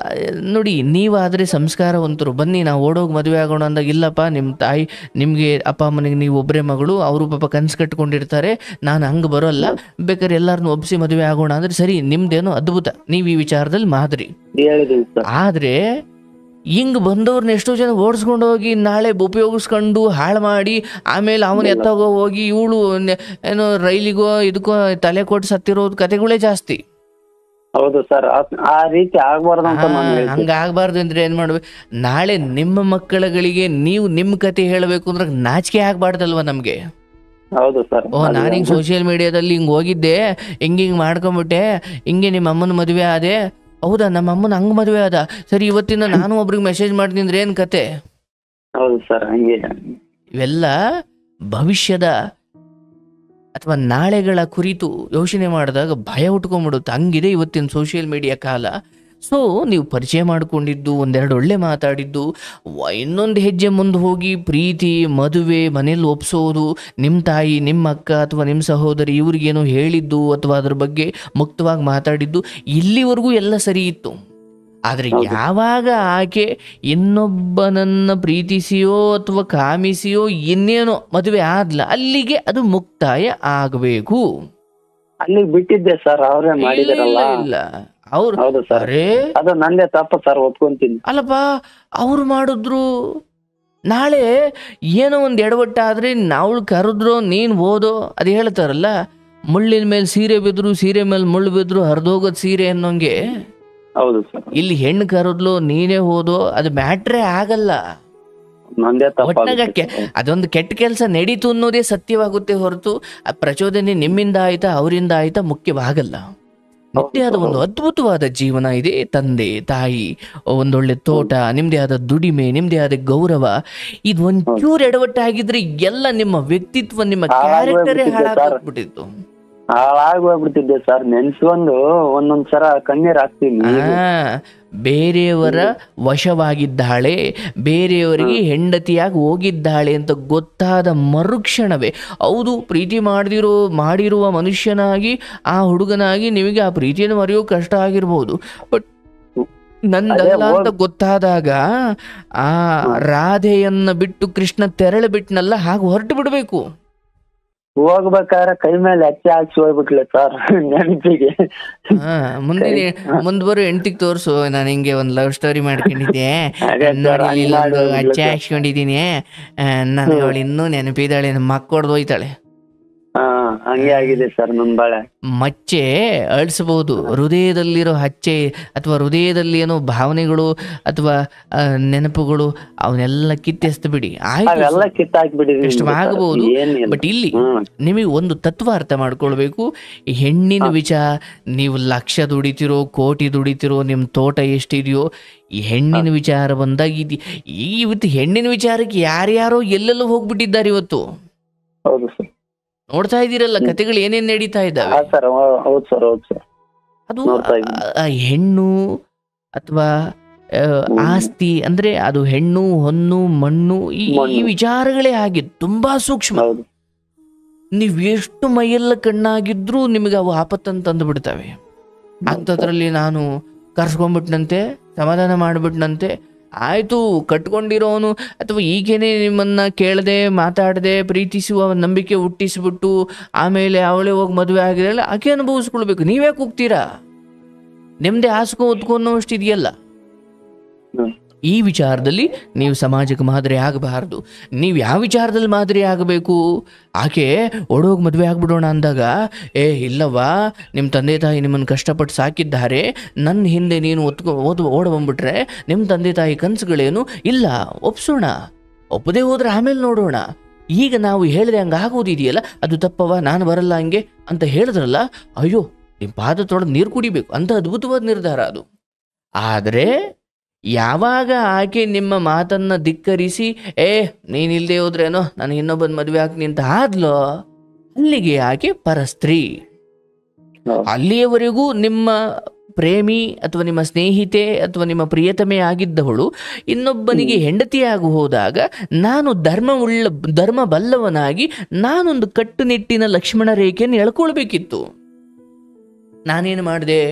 [SPEAKER 2] ನೋಡಿ, ನೀವಾದರೆ ಸಂಸ್ಕಾರವಂತರು, ಬನ್ನಿ ನಾವು ಓಡೋಗಿ ಮದುವೆ ಆಗೋಣ ಅಂದಾಗ, ಇಲ್ಲಪ್ಪ ನಿಮ್ಮ ತಾಯಿ ನಿಮಗೆ ಅಪ್ಪ ಅಮ್ಮನಿಗೆ ನೀವು ಒಬ್ಬರೇ ಮಗಳು, ಅವರು ಪಾಪ ಕನಸು ಕಟ್ಕೊಂಡಿರ್ತಾರೆ, ನಾನು ಹಂಗೆ ಬರೋಲ್ಲ, ಬೇಕಾದ್ರೆ ಎಲ್ಲರನ್ನೂ ಒಪ್ಪಿಸಿ ಮದುವೆ ಆಗೋಣ ಅಂದರೆ ಸರಿ, ನಿಮ್ದೇನೋ ಅದ್ಭುತ, ನೀವು ಈ ವಿಚಾರದಲ್ಲಿ ಮಾದರಿ. ಆದರೆ ಹಿಂಗೆ ಬಂದವ್ರನ್ನ ಎಷ್ಟೋ ಜನ ಓಡಿಸ್ಕೊಂಡು ಹೋಗಿ ನಾಳೆ ಉಪಯೋಗಿಸ್ಕೊಂಡು ಹಾಳು ಮಾಡಿ, ಆಮೇಲೆ ಅವನು ಎತ್ತಾಗೋ ಹೋಗಿ ಇವಳು ಏನೋ ರೈಲಿಗೋ ಇದಕ್ಕೋ ತಲೆ ಕೊಟ್ಟು ಸತ್ತಿರೋದು ಕತೆಗಳೇ ಜಾಸ್ತಿ.
[SPEAKER 1] ಹೌದು ಸರ್, ಆ ರೀತಿ ಆಗಬಾರ್ದು ಅಂತ
[SPEAKER 2] ಹಂಗಾಗಬಾರ್ದು ಅಂದ್ರೆ ಏನ್ ಮಾಡ್ಬೇಕು? ನಾಳೆ ನಿಮ್ಮ ಮಕ್ಕಳುಗಳಿಗೆ ನೀವು ನಿಮ್ಮ ಕತೆ ಹೇಳಬೇಕು ಅಂದ್ರೆ ನಾಚಿಕೆ ಆಗ್ಬಾರ್ದಲ್ವ ನಮ್ಗೆ?
[SPEAKER 1] ಹೌದು ಸರ್.
[SPEAKER 2] ನಾನು ಹಿಂಗೆ ಸೋಷಿಯಲ್ ಮೀಡಿಯಾದಲ್ಲಿ ಹಿಂಗೆ ಹೋಗಿದ್ದೆ, ಹಿಂಗೆ ಮಾಡ್ಕೊಂಬಿಟ್ಟೆ, ಹಿಂಗೆ ನಿಮ್ಮ ಅಮ್ಮನ ಮದುವೆ ಆದೆ. ಹೌದಾ, ನಮ್ಮ ಅಮ್ಮನ ಹಂಗೆ ಮದುವೆ ಆದ, ಸರಿ ಇವತ್ತಿನ ನಾನು ಒಬ್ರಿಗೆ ಮೆಸೇಜ್ ಮಾಡ್ತೀನಿ ಅಂದ್ರೆ ಏನು ಕತೆ?
[SPEAKER 1] ಹೌದು ಸರ್, ಹಂಗೆ.
[SPEAKER 2] ಇವೆಲ್ಲ ಭವಿಷ್ಯದ ಅಥವಾ ನಾಳೆಗಳ ಕುರಿತು ಯೋಚನೆ ಮಾಡಿದಾಗ ಭಯ ಉಟ್ಕೊಂಡ್ಬಿಡುತ್ತೆ. ಹಂಗಿದೆ ಇವತ್ತಿನ ಸೋಷಿಯಲ್ ಮೀಡಿಯಾ ಕಾಲ. ಸೊ ನೀವು ಪರಿಚಯ ಮಾಡಿಕೊಂಡಿದ್ದು, ಒಂದೆರಡು ಒಳ್ಳೆ ಮಾತಾಡಿದ್ದು, ಇನ್ನೊಂದು ಹೆಜ್ಜೆ ಮುಂದೆ ಹೋಗಿ ಪ್ರೀತಿ, ಮದುವೆ, ಮನೇಲಿ ಒಪ್ಸೋದು, ನಿಮ್ಮ ತಾಯಿ, ನಿಮ್ಮ ಅಕ್ಕ ಅಥವಾ ನಿಮ್ಮ ಸಹೋದರಿ ಇವ್ರಿಗೇನೋ ಹೇಳಿದ್ದು ಅಥವಾ ಅದ್ರ ಬಗ್ಗೆ ಮುಕ್ತವಾಗಿ ಮಾತಾಡಿದ್ದು, ಇಲ್ಲಿವರೆಗೂ ಎಲ್ಲ ಸರಿ ಇತ್ತು. ಆದ್ರೆ ಯಾವಾಗ ಆಕೆ ಇನ್ನೊಬ್ಬನನ್ನ ಪ್ರೀತಿಸಿಯೋ ಅಥವಾ ಕಾಮಿಸಿಯೋ ಇನ್ನೇನೋ ಮದುವೆ ಆದ್ಲ, ಅಲ್ಲಿಗೆ ಅದು ಮುಕ್ತಾಯ ಆಗಬೇಕು.
[SPEAKER 1] ಅಲ್ಲಿಗೆ ಬಿಟ್ಟಿದ್ದೆ ಸರ್, ಅವರೇ ಮಾಡಿದಾರಲ್ಲ.
[SPEAKER 2] ಇಲ್ಲ ಅವ್ರು
[SPEAKER 1] ಹೌದು ಸರ್,
[SPEAKER 2] ಅರೇ
[SPEAKER 1] ಅದು ನಂದೇ ತಪ್ಪು ಸರ್, ಒಪ್ಕೊಂತೀನಿ.
[SPEAKER 2] ಅಲ್ಲಪ್ಪ, ಅವ್ರು ಮಾಡಿದ್ರು, ನಾಳೆ ಏನೋ ಒಂದು ಎಡವಟ್ಟಾದ್ರೆ ಅವಳು ಕರೆದ್ರು ನೀನು ಓದೋ, ಅದು ಹೇಳ್ತಾರಲ್ಲ, ಮುಳ್ಳಿನ ಮೇಲೆ ಸೀರೆ ಬಿದ್ರು, ಸೀರೆ ಮೇಲೆ ಮುಳ್ಳು ಬಿದ್ರು ಹರಿದೋಗೋದು ಸೀರೆ ಅನ್ನೋಂಗೆ.
[SPEAKER 1] ಹೌದು ಸರ್,
[SPEAKER 2] ಇಲ್ಲಿ ಹೆಣ್ಣು ಕರೆದ್ಲು ನೀನೇ ಹೋದೋ, ಅದು ಮ್ಯಾಟ್ರೇ ಆಗಲ್ಲ.
[SPEAKER 1] ನಂದೇ
[SPEAKER 2] ಒಟ್ನಾಗ
[SPEAKER 1] ತಪ್ಪಾಗುತ್ತೆ.
[SPEAKER 2] ಅದೊಂದು ಕೆಟ್ಟ ಕೆಲಸ ನಡೀತು ಅನ್ನೋದೇ ಸತ್ಯವಾಗುತ್ತೆ ಹೊರತು ಆ ಪ್ರಚೋದನೆ ನಿಮ್ಮಿಂದ ಆಯ್ತಾ ಅವರಿಂದ ಆಯ್ತಾ ಮುಖ್ಯವಾಗಲ್ಲ. ನಿಮ್ಮದೇ ಆದ ಒಂದು ಅದ್ಭುತವಾದ ಜೀವನ ಇದೆ, ತಂದೆ ತಾಯಿ, ಒಂದೊಳ್ಳೆ ತೋಟ, ನಿಮ್ದೇ ಆದ ದುಡಿಮೆ, ನಿಮ್ದೇ ಆದ ಗೌರವ. ಇದು ಒಂಚೂರು ಎಡವಟ್ಟಾಗಿದ್ರೆ ಎಲ್ಲ ನಿಮ್ಮ ವ್ಯಕ್ತಿತ್ವ, ನಿಮ್ಮ ಕ್ಯಾರೆಕ್ಟರೇ ಹಾಳಾಗ್ಬಿಟ್ಟಿತ್ತು.
[SPEAKER 1] ಹಾಳಾಗೋಗ್ಬಿಡ್ತಿದ್ದೆ ಸರ್, ನೆನ್ಸ್ಕೊಂಡು ಒಂದೊಂದ್ಸರ ಕಣ್ಣೀರ್ ಹಾಕ್ತೀನಿ.
[SPEAKER 2] ಬೇರೆಯವರ ವಶವಾಗಿದ್ದಾಳೆ, ಬೇರೆಯವರಿಗೆ ಹೆಂಡತಿಯಾಗಿ ಹೋಗಿದ್ದಾಳೆ ಅಂತ ಗೊತ್ತಾದ ಮರುಕ್ಷಣವೇ, ಹೌದು, ಪ್ರೀತಿ ಮಾಡಿರುವ ಮನುಷ್ಯನಾಗಿ ಆ ಹುಡುಗನಾಗಿ ನಿಮಗೆ ಆ ಪ್ರೀತಿಯನ್ನು ಮರೆಯೋ ಕಷ್ಟ ಆಗಿರ್ಬೋದು, ಬಟ್ ನಂದಲ್ಲ ಅಂತ ಗೊತ್ತಾದಾಗ ಆ ರಾಧೆಯನ್ನ ಬಿಟ್ಟು ಕೃಷ್ಣ ತೆರಳಿ ಬಿಟ್ನಲ್ಲ, ಹಾಗೆ ಹೊರಟು ಬಿಡ್ಬೇಕು.
[SPEAKER 1] ಹೋಗ್ಬೇಕಾದ್ರೆ ಕೈ ಮೇಲೆ ಹಚ್ಚಿ ಹಾಕಿ ಹೋಗ್ಬಿಟ್ಲೆ ಸರ್, ನೆನಪಿಗೆ.
[SPEAKER 2] ಮುಂದ್ ಬರೋ ಹೆಂಡತಿಗೆ ತೋರ್ಸು, ನಾನು ಹಿಂಗೆ ಒಂದ್ ಲವ್ ಸ್ಟೋರಿ ಮಾಡ್ಕೊಂಡಿದ್ದೆ ನೋಡಿ, ಇಲ್ಲೊಂದು ಹಚ್ಚಿ ಹಾಕ್ಸ್ಕೊಂಡಿದೀನಿ, ನನಗೆ ಅವಳು ಇನ್ನೂ ನೆನಪಿದ್ದಾಳೆ, ನಮ್ಮ ಮಕ್ಕ ಹೊಡೆದು ಹೋಯ್ತಾಳೆ.
[SPEAKER 1] ಹಂಗೆ ಆಗಿದೆ ಸರ್ ನಮ್ ಬಾಳೆ. ಮಚ್ಚೆ
[SPEAKER 2] ಅಳಿಸಬಹುದು, ಹೃದಯದಲ್ಲಿರೋ ಹಚ್ಚೆ ಅಥವಾ ಹೃದಯದಲ್ಲಿ ಏನೋ ಭಾವನೆಗಳು ಅಥವಾ ನೆನಪುಗಳು ಅವನ್ನೆಲ್ಲ ಕಿತ್ತೆಸ್ತು ಬಿಡಿ, ಆಗಬಹುದು. ಬಟ್ ಇಲ್ಲಿ ನಿಮಗೆ ಒಂದು ತತ್ವ ಅರ್ಥ ಮಾಡ್ಕೊಳ್ಬೇಕು. ಹೆಣ್ಣಿನ ವಿಚಾರ, ನೀವು ಲಕ್ಷ ದುಡಿತಿರೋ, ಕೋಟಿ ದುಡಿತಿರೋ, ನಿಮ್ ತೋಟ ಎಷ್ಟಿದೆಯೋ, ಈ ಹೆಣ್ಣಿನ ವಿಚಾರ ಬಂದಾಗ ಇವತ್ತು ಹೆಣ್ಣಿನ ವಿಚಾರಕ್ಕೆ ಯಾರ್ಯಾರೋ ಎಲ್ಲೆಲ್ಲೋ ಹೋಗ್ಬಿಟ್ಟಿದ್ದಾರೆ ಇವತ್ತು.
[SPEAKER 1] ಹೌದು ಸರ್,
[SPEAKER 2] ನೋಡ್ತಾ ಇದ್ದೀರಲ್ಲ ಕತೆಗಳು ಏನೇನ್ ನಡೀತಾ ಇದ್ದಾವೆ. ಅದು ಹೆಣ್ಣು ಅಥವಾ ಆಸ್ತಿ ಅಂದ್ರೆ ಅದು ಹೆಣ್ಣು, ಹೊನ್ನು, ಮಣ್ಣು, ಈ ವಿಚಾರಗಳೇ ಹಾಗೆ ತುಂಬಾ ಸೂಕ್ಷ್ಮ. ನೀವ್ ಎಷ್ಟು ಮೈಯೆಲ್ಲ ಕಣ್ಣಾಗಿದ್ರೂ ನಿಮಗೆ ಅವು ಆಪತ್ತಂತ ತಂದು ಬಿಡ್ತವೆ. ಅಂಥದ್ರಲ್ಲಿ ನಾನು ಕರ್ಸ್ಕೊಂಡ್ಬಿಟ್ನಂತೆ, ಸಮಾಧಾನ ಮಾಡ್ಬಿಟ್ನಂತೆ, ಆಯ್ತು ಕಟ್ಕೊಂಡಿರೋನು ಅಥವಾ ಈಗೇನೆ ನಿಮ್ಮನ್ನ ಕೇಳದೆ ಮಾತಾಡದೆ ಪ್ರೀತಿಸುವ ನಂಬಿಕೆ ಹುಟ್ಟಿಸ್ಬಿಟ್ಟು ಆಮೇಲೆ ಅವಳೇ ಹೋಗಿ ಮದುವೆ ಆಗಿರಲ್ಲ, ಆಕೆ ಅನುಭವಿಸ್ಕೊಳ್ಬೇಕು. ನೀವೇ ಕೂಗ್ತೀರಾ, ನಿಮ್ದೇ ಹಾಸ್ಕೊ ಹೊತ್ಕೊಂಡು ಅಷ್ಟು ಇದೆಯಲ್ಲ. ಈ ವಿಚಾರದಲ್ಲಿ ನೀವು ಸಮಾಜಕ್ಕೆ ಮಾದರಿ ಆಗಬಾರ್ದು. ನೀವು ಯಾವ ವಿಚಾರದಲ್ಲಿ ಮಾದರಿ ಆಗಬೇಕು? ಆಕೆ ಓಡೋಗಿ ಮದುವೆ ಆಗ್ಬಿಡೋಣ ಅಂದಾಗ, ಇಲ್ಲವಾ, ನಿಮ್ಮ ತಂದೆ ತಾಯಿ ನಿಮ್ಮನ್ನು ಕಷ್ಟಪಟ್ಟು ಸಾಕಿದ್ದಾರೆ, ನನ್ನ ಹಿಂದೆ ನೀನು ಓಡ ಬಂದ್ಬಿಟ್ರೆ ನಿಮ್ಮ ತಂದೆ ತಾಯಿ ಕನಸುಗಳೇನು ಇಲ್ಲ, ಒಪ್ಸೋಣ, ಒಪ್ಪದೇ ಹೋದ್ರೆ ಆಮೇಲೆ ನೋಡೋಣ. ಈಗ ನಾವು ಹೇಳಿದೆ ಹಂಗೆ ಆಗೋದಿದೆಯಲ್ಲ, ಅದು ತಪ್ಪವ, ನಾನು ಬರಲ್ಲ ಹಂಗೆ ಅಂತ ಹೇಳಿದ್ರಲ್ಲ, ಅಯ್ಯೋ ನಿಮ್ಮ ಪಾದ ತೊಳೆದು ನೀರು ಕುಡಿಬೇಕು ಅಂತ ಅದ್ಭುತವಾದ ನಿರ್ಧಾರ ಅದು. ಆದರೆ ಯಾವಾಗ ಆಕೆ ನಿಮ್ಮ ಮಾತನ್ನ ಧಿಕ್ಕರಿಸಿ ನೀನಿಲ್ದೇ ಹೋದ್ರೇನೋ ನನಗೆ ಇನ್ನೊಬ್ಬನ ಮದುವೆ ಆಗ್ತೀನಿ ಅಂತ ಆದ್ಲೋ, ಅಲ್ಲಿಗೆ ಆಕೆ ಪರಸ್ತ್ರೀ. ಅಲ್ಲಿಯವರೆಗೂ ನಿಮ್ಮ ಪ್ರೇಮಿ ಅಥವಾ ನಿಮ್ಮ ಸ್ನೇಹಿತೆ ಅಥವಾ ನಿಮ್ಮ ಪ್ರಿಯತಮೆ ಆಗಿದ್ದವಳು ಇನ್ನೊಬ್ಬನಿಗೆ ಹೆಂಡತಿಯಾಗಿ ಹೋದಾಗ ನಾನು ಧರ್ಮ ಬಲ್ಲವನಾಗಿ ನಾನೊಂದು ಕಟ್ಟುನಿಟ್ಟಿನ ಲಕ್ಷ್ಮಣ ರೇಖೆಯನ್ನು ಎಳ್ಕೊಳ್ಬೇಕಿತ್ತು. ನಾನೇನು ಮಾಡಿದೆ?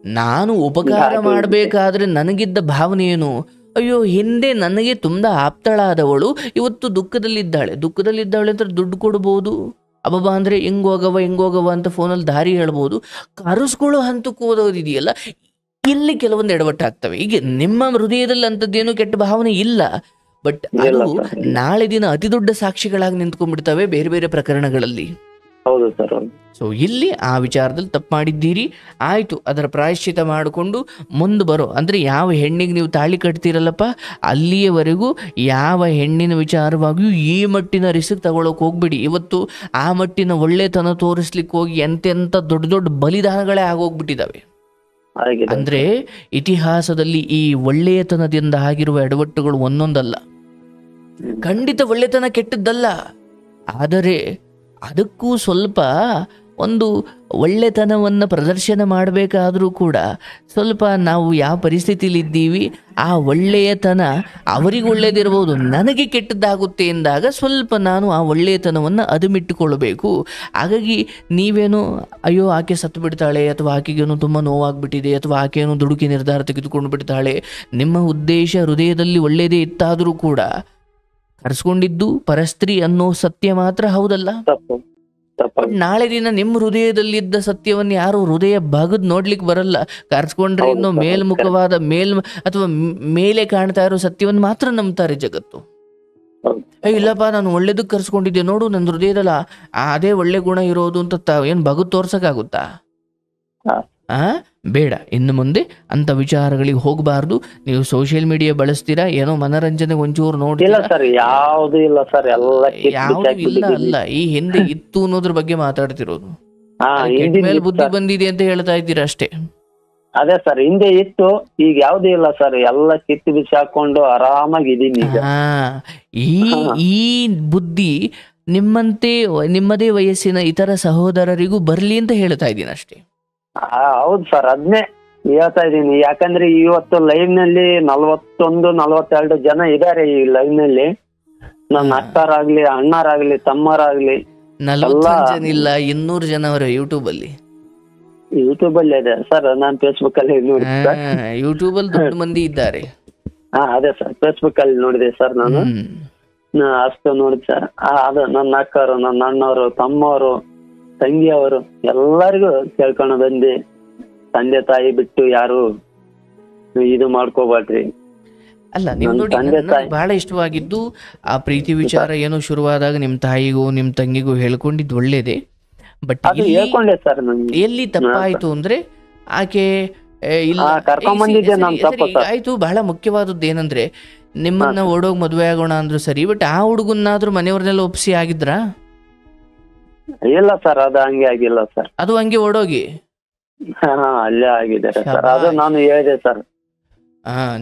[SPEAKER 2] ನಾನು ಉಪಕಾರ ಮಾಡಬೇಕಾದ್ರೆ ನನಗಿದ್ದ ಭಾವನೆ ಏನು? ಅಯ್ಯೋ, ಹಿಂದೆ ನನಗೆ ತುಂಬ ಆಪ್ತಳಾದವಳು ಇವತ್ತು ದುಃಖದಲ್ಲಿದ್ದಾಳೆ ಅಂದ್ರೆ ದುಡ್ಡು ಕೊಡ್ಬೋದು, ಅಬ್ಬಬ್ಬ ಅಂದರೆ ಹೆಂಗೋಗವ ಅಂತ ಫೋನಲ್ಲಿ ದಾರಿ ಹೇಳ್ಬೋದು. ಕರೆಸ್ಕೊಳ್ಳೋ ಹಂತಕ್ಕೆ ಹೋದೋದಿದೆಯಲ್ಲ, ಇಲ್ಲಿ ಕೆಲವೊಂದು ಎಡವಟ್ಟಾಗ್ತವೆ. ಈಗ ನಿಮ್ಮ ಹೃದಯದಲ್ಲಿ ಅಂಥದ್ದೇನು ಕೆಟ್ಟ ಭಾವನೆ ಇಲ್ಲ, ಬಟ್ ಅದು ನಾಳೆ ದಿನ ಅತಿ ದೊಡ್ಡ ಸಾಕ್ಷಿಗಳಾಗಿ ನಿಂತ್ಕೊಂಡ್ಬಿಡ್ತವೆ ಬೇರೆ ಬೇರೆ ಪ್ರಕರಣಗಳಲ್ಲಿ.
[SPEAKER 1] ಹೌದು ಸರ್.
[SPEAKER 2] ಸೊ ಇಲ್ಲಿ ಆ ವಿಚಾರದಲ್ಲಿ ತಪ್ಪು ಮಾಡಿದ್ದೀರಿ, ಆಯಿತು, ಅದರ ಪ್ರಾಯಶ್ಚಿತ ಮಾಡಿಕೊಂಡು ಮುಂದೆ ಬರೋ ಅಂದರೆ ಯಾವ ಹೆಣ್ಣಿಗೆ ನೀವು ತಾಳಿ ಕಟ್ತೀರಲ್ಲಪ್ಪ, ಅಲ್ಲಿಯವರೆಗೂ ಯಾವ ಹೆಣ್ಣಿನ ವಿಚಾರವಾಗಿಯೂ ಈ ಮಟ್ಟಿನ ರಿಸ್ಕ್ ತಗೊಳ್ಳೋಕೆ ಹೋಗ್ಬಿಡಿ. ಇವತ್ತು ಆ ಮಟ್ಟಿನ ಒಳ್ಳೆತನ ತೋರಿಸ್ಲಿಕ್ಕೆ ಹೋಗಿ ಎಂತೆಂಥ ದೊಡ್ಡ ದೊಡ್ಡ ಬಲಿದಾನಗಳೇ ಆಗೋಗ್ಬಿಟ್ಟಿದ್ದಾವೆ. ಅಂದರೆ ಇತಿಹಾಸದಲ್ಲಿ ಈ ಒಳ್ಳೆಯತನದಿಂದ ಆಗಿರುವ ಎಡವಟ್ಟುಗಳು ಒಂದೊಂದಲ್ಲ. ಖಂಡಿತ ಒಳ್ಳೆತನ ಕೆಟ್ಟದ್ದಲ್ಲ, ಆದರೆ ಅದಕ್ಕೂ ಸ್ವಲ್ಪ ಒಂದು ಒಳ್ಳೆತನವನ್ನು ಪ್ರದರ್ಶನ ಮಾಡಬೇಕಾದರೂ ಕೂಡ ಸ್ವಲ್ಪ ನಾವು ಯಾವ ಪರಿಸ್ಥಿತಿಲಿದ್ದೀವಿ ಆ ಒಳ್ಳೆಯತನ ಅವರಿಗೆ ಒಳ್ಳೆಯದಿರ್ಬೋದು, ನನಗೆ ಕೆಟ್ಟದ್ದಾಗುತ್ತೆ ಎಂದಾಗ ಸ್ವಲ್ಪ ನಾನು ಆ ಒಳ್ಳೆಯತನವನ್ನು ಅದುಮಿಟ್ಟುಕೊಳ್ಬೇಕು. ಹಾಗಾಗಿ ನೀವೇನು ಅಯ್ಯೋ ಆಕೆ ಸತ್ತು ಬಿಡ್ತಾಳೆ ಅಥವಾ ಆಕೆಗೇನು ತುಂಬ ನೋವಾಗ್ಬಿಟ್ಟಿದೆ ಅಥವಾ ಆಕೆಯನ್ನು ದುಡುಕಿ ನಿರ್ಧಾರ ತೆಗೆದುಕೊಂಡು ಬಿಡ್ತಾಳೆ, ನಿಮ್ಮ ಉದ್ದೇಶ ಹೃದಯದಲ್ಲಿ ಒಳ್ಳೆಯದೇ ಇತ್ತಾದರೂ ಕೂಡ ಕರೆಸ್ಕೊಂಡಿದ್ದು ಪರಸ್ತ್ರೀ ಅನ್ನೋ ಸತ್ಯ ಮಾತ್ರ ಹೌದಲ್ಲ. ನಾಳೆ ದಿನ ನಿಮ್ಮ ಹೃದಯದಲ್ಲಿದ್ದ ಸತ್ಯವನ್ನು ಯಾರು ಹೃದಯ ಬಗದ್ ನೋಡ್ಲಿಕ್ಕೆ ಬರಲ್ಲ. ಕರೆಸ್ಕೊಂಡ್ರೆ ಇನ್ನು ಮೇಲ್ಮುಖವಾದ ಅಥವಾ ಮೇಲೆ ಕಾಣ್ತಾ ಇರೋ ಸತ್ಯವನ್ನು ಮಾತ್ರ ನಂಬ್ತಾರೆ ಜಗತ್ತು. ಇಲ್ಲಪ್ಪ ನಾನು ಒಳ್ಳೇದಕ್ಕೆ ಕರ್ಸ್ಕೊಂಡಿದ್ದೆ ನೋಡು, ನನ್ನ ಹೃದಯದಲ್ಲ ಅದೇ ಒಳ್ಳೆ ಗುಣ ಇರೋದು ಅಂತ ಏನ್ ಬಗದ್ ತೋರ್ಸಕ್ಕಾಗುತ್ತಾ? ಬೇಡ, ಇನ್ನು ಮುಂದೆ ಅಂತ ವಿಚಾರಗಳಿಗೆ ಹೋಗಬಾರ್ದು. ನೀವು ಸೋಷಿಯಲ್ ಮೀಡಿಯಾ ಬಳಸ್ತೀರಾ, ಏನೋ ಮನರಂಜನೆ ಒಂಚೂರು ನೋಡ್ತೀರಾ,
[SPEAKER 1] ಯಾವುದು ಇಲ್ಲ ಸರ್,
[SPEAKER 2] ಯಾವುದು ಇಲ್ಲ ಅಲ್ಲ. ಈ ಹಿಂದೆ ಇತ್ತು ಅನ್ನೋದ್ರ ಬಗ್ಗೆ ಮಾತಾಡ್ತಿರೋದು. ಮೇಲೆ ಬುದ್ಧಿ ಬಂದಿದೆ ಅಂತ ಹೇಳ್ತಾ ಇದ್ದೀರಾ ಅಷ್ಟೇ.
[SPEAKER 1] ಅದೇ ಸರ್, ಹಿಂದೆ ಇತ್ತು, ಈಗ ಯಾವ್ದು ಇಲ್ಲ ಸರ್, ಎಲ್ಲ ಕಿತ್ತು ಬಿಸಿ ಹಾಕೊಂಡು ಆರಾಮಾಗಿದ್ದೀನಿ. ಈ ಬುದ್ಧಿ ನಿಮ್ಮದೇ ವಯಸ್ಸಿನ ಇತರ ಸಹೋದರರಿಗೂ ಬರ್ಲಿ ಅಂತ ಹೇಳ್ತಾ ಇದ್ದೀನಿ ಅಷ್ಟೇ. ಹೌದು ಸರ್, ಅದನ್ನೇ ಹೇಳ್ತಾ ಇದ್ದೀನಿ. ಯಾಕಂದ್ರೆ ಇವತ್ತು ಲೈವ್ ನಲ್ಲಿ 41-42 ಜನ ಇದಾರೆ ಈ ಲೈವ್ ನಲ್ಲಿ. ನನ್ನ ಅಕ್ಕರಾಗ್ಲಿ, ಅಣ್ಣರಾಗ್ಲಿ, ತಮ್ಮರಾಗ್ಲಿ
[SPEAKER 2] 40 ಜನ ಇಲ್ಲ, 200 ಜನ ಅವರ ಯೂಟ್ಯೂಬ್ ಅಲ್ಲಿ
[SPEAKER 1] ಇದೆ ಸರ್. ನಾನು ಫೇಸ್ಬುಕ್ ಅಲ್ಲಿ ನೋಡಿದೆ,
[SPEAKER 2] ಯೂಟ್ಯೂಬ್ ಅಲ್ಲಿ ದೊಡ್ಡ ಮಂದಿ ಇದ್ದಾರೆ.
[SPEAKER 1] ಅದೇ ಸರ್, ಫೇಸ್ಬುಕ್ ಅಲ್ಲಿ ನೋಡಿದೆ ಸರ್. ನಾನು ಅಷ್ಟು ನೋಡಿದೆ ಸರ್. ಅದು ನನ್ನ ಅಕ್ಕರು, ನನ್ನ ಅಣ್ಣವರು, ತಮ್ಮವರು, ತಂಗಿಯವರು ಎಲ್ಲರಿಗೂ ಕೇಳ್ಕೊಂಡು ಬಂದು, ತಂದೆ ತಾಯಿ ಬಿಟ್ಟು ಯಾರು ಇದು ಮಾಡ್ಕೋಬೇಡ್ರಿ.
[SPEAKER 2] ಅಲ್ಲ, ನೀವು ನೋಡಿ, ಬಹಳ ಇಷ್ಟವಾಗಿದ್ದು ಆ ಪ್ರೀತಿ ವಿಚಾರ ಏನೋ ಶುರುವಾದಾಗ ನಿಮ್ ತಾಯಿಗೂ ನಿಮ್ ತಂಗಿಗೂ ಹೇಳ್ಕೊಂಡಿದ್ದು ಒಳ್ಳೇದೇ. ಬಟ್ ಎಲ್ಲಿ ತಪ್ಪಾಯ್ತು ಅಂದ್ರೆ ಆಕೆ ಆಯ್ತು. ಬಹಳ ಮುಖ್ಯವಾದದ್ದು ಏನಂದ್ರೆ, ನಿಮ್ಮನ್ನ ಓಡೋಗ್ ಮದ್ವೆ ಆಗೋಣ ಅಂದ್ರು ಸರಿ, ಬಟ್ ಆ ಹುಡುಗನ್ನಾದ್ರೂ ಮನೆಯವ್ರನ್ನೆಲ್ಲ ಒಪ್ಸಿ ಆಗಿದ್ರಾ?
[SPEAKER 1] ಇಲ್ಲ ಸರ್, ಅದು ಹಂಗೆ ಆಗಿಲ್ಲ ಸರ್.
[SPEAKER 2] ಅದು ಹಂಗೆ ಓಡೋಗಿ
[SPEAKER 1] ಅಲ್ಲೇ ಆಗಿದೆ ಸರ್. ಅದು ನಾನು ಹೇಳಿದೆ ಸರ್,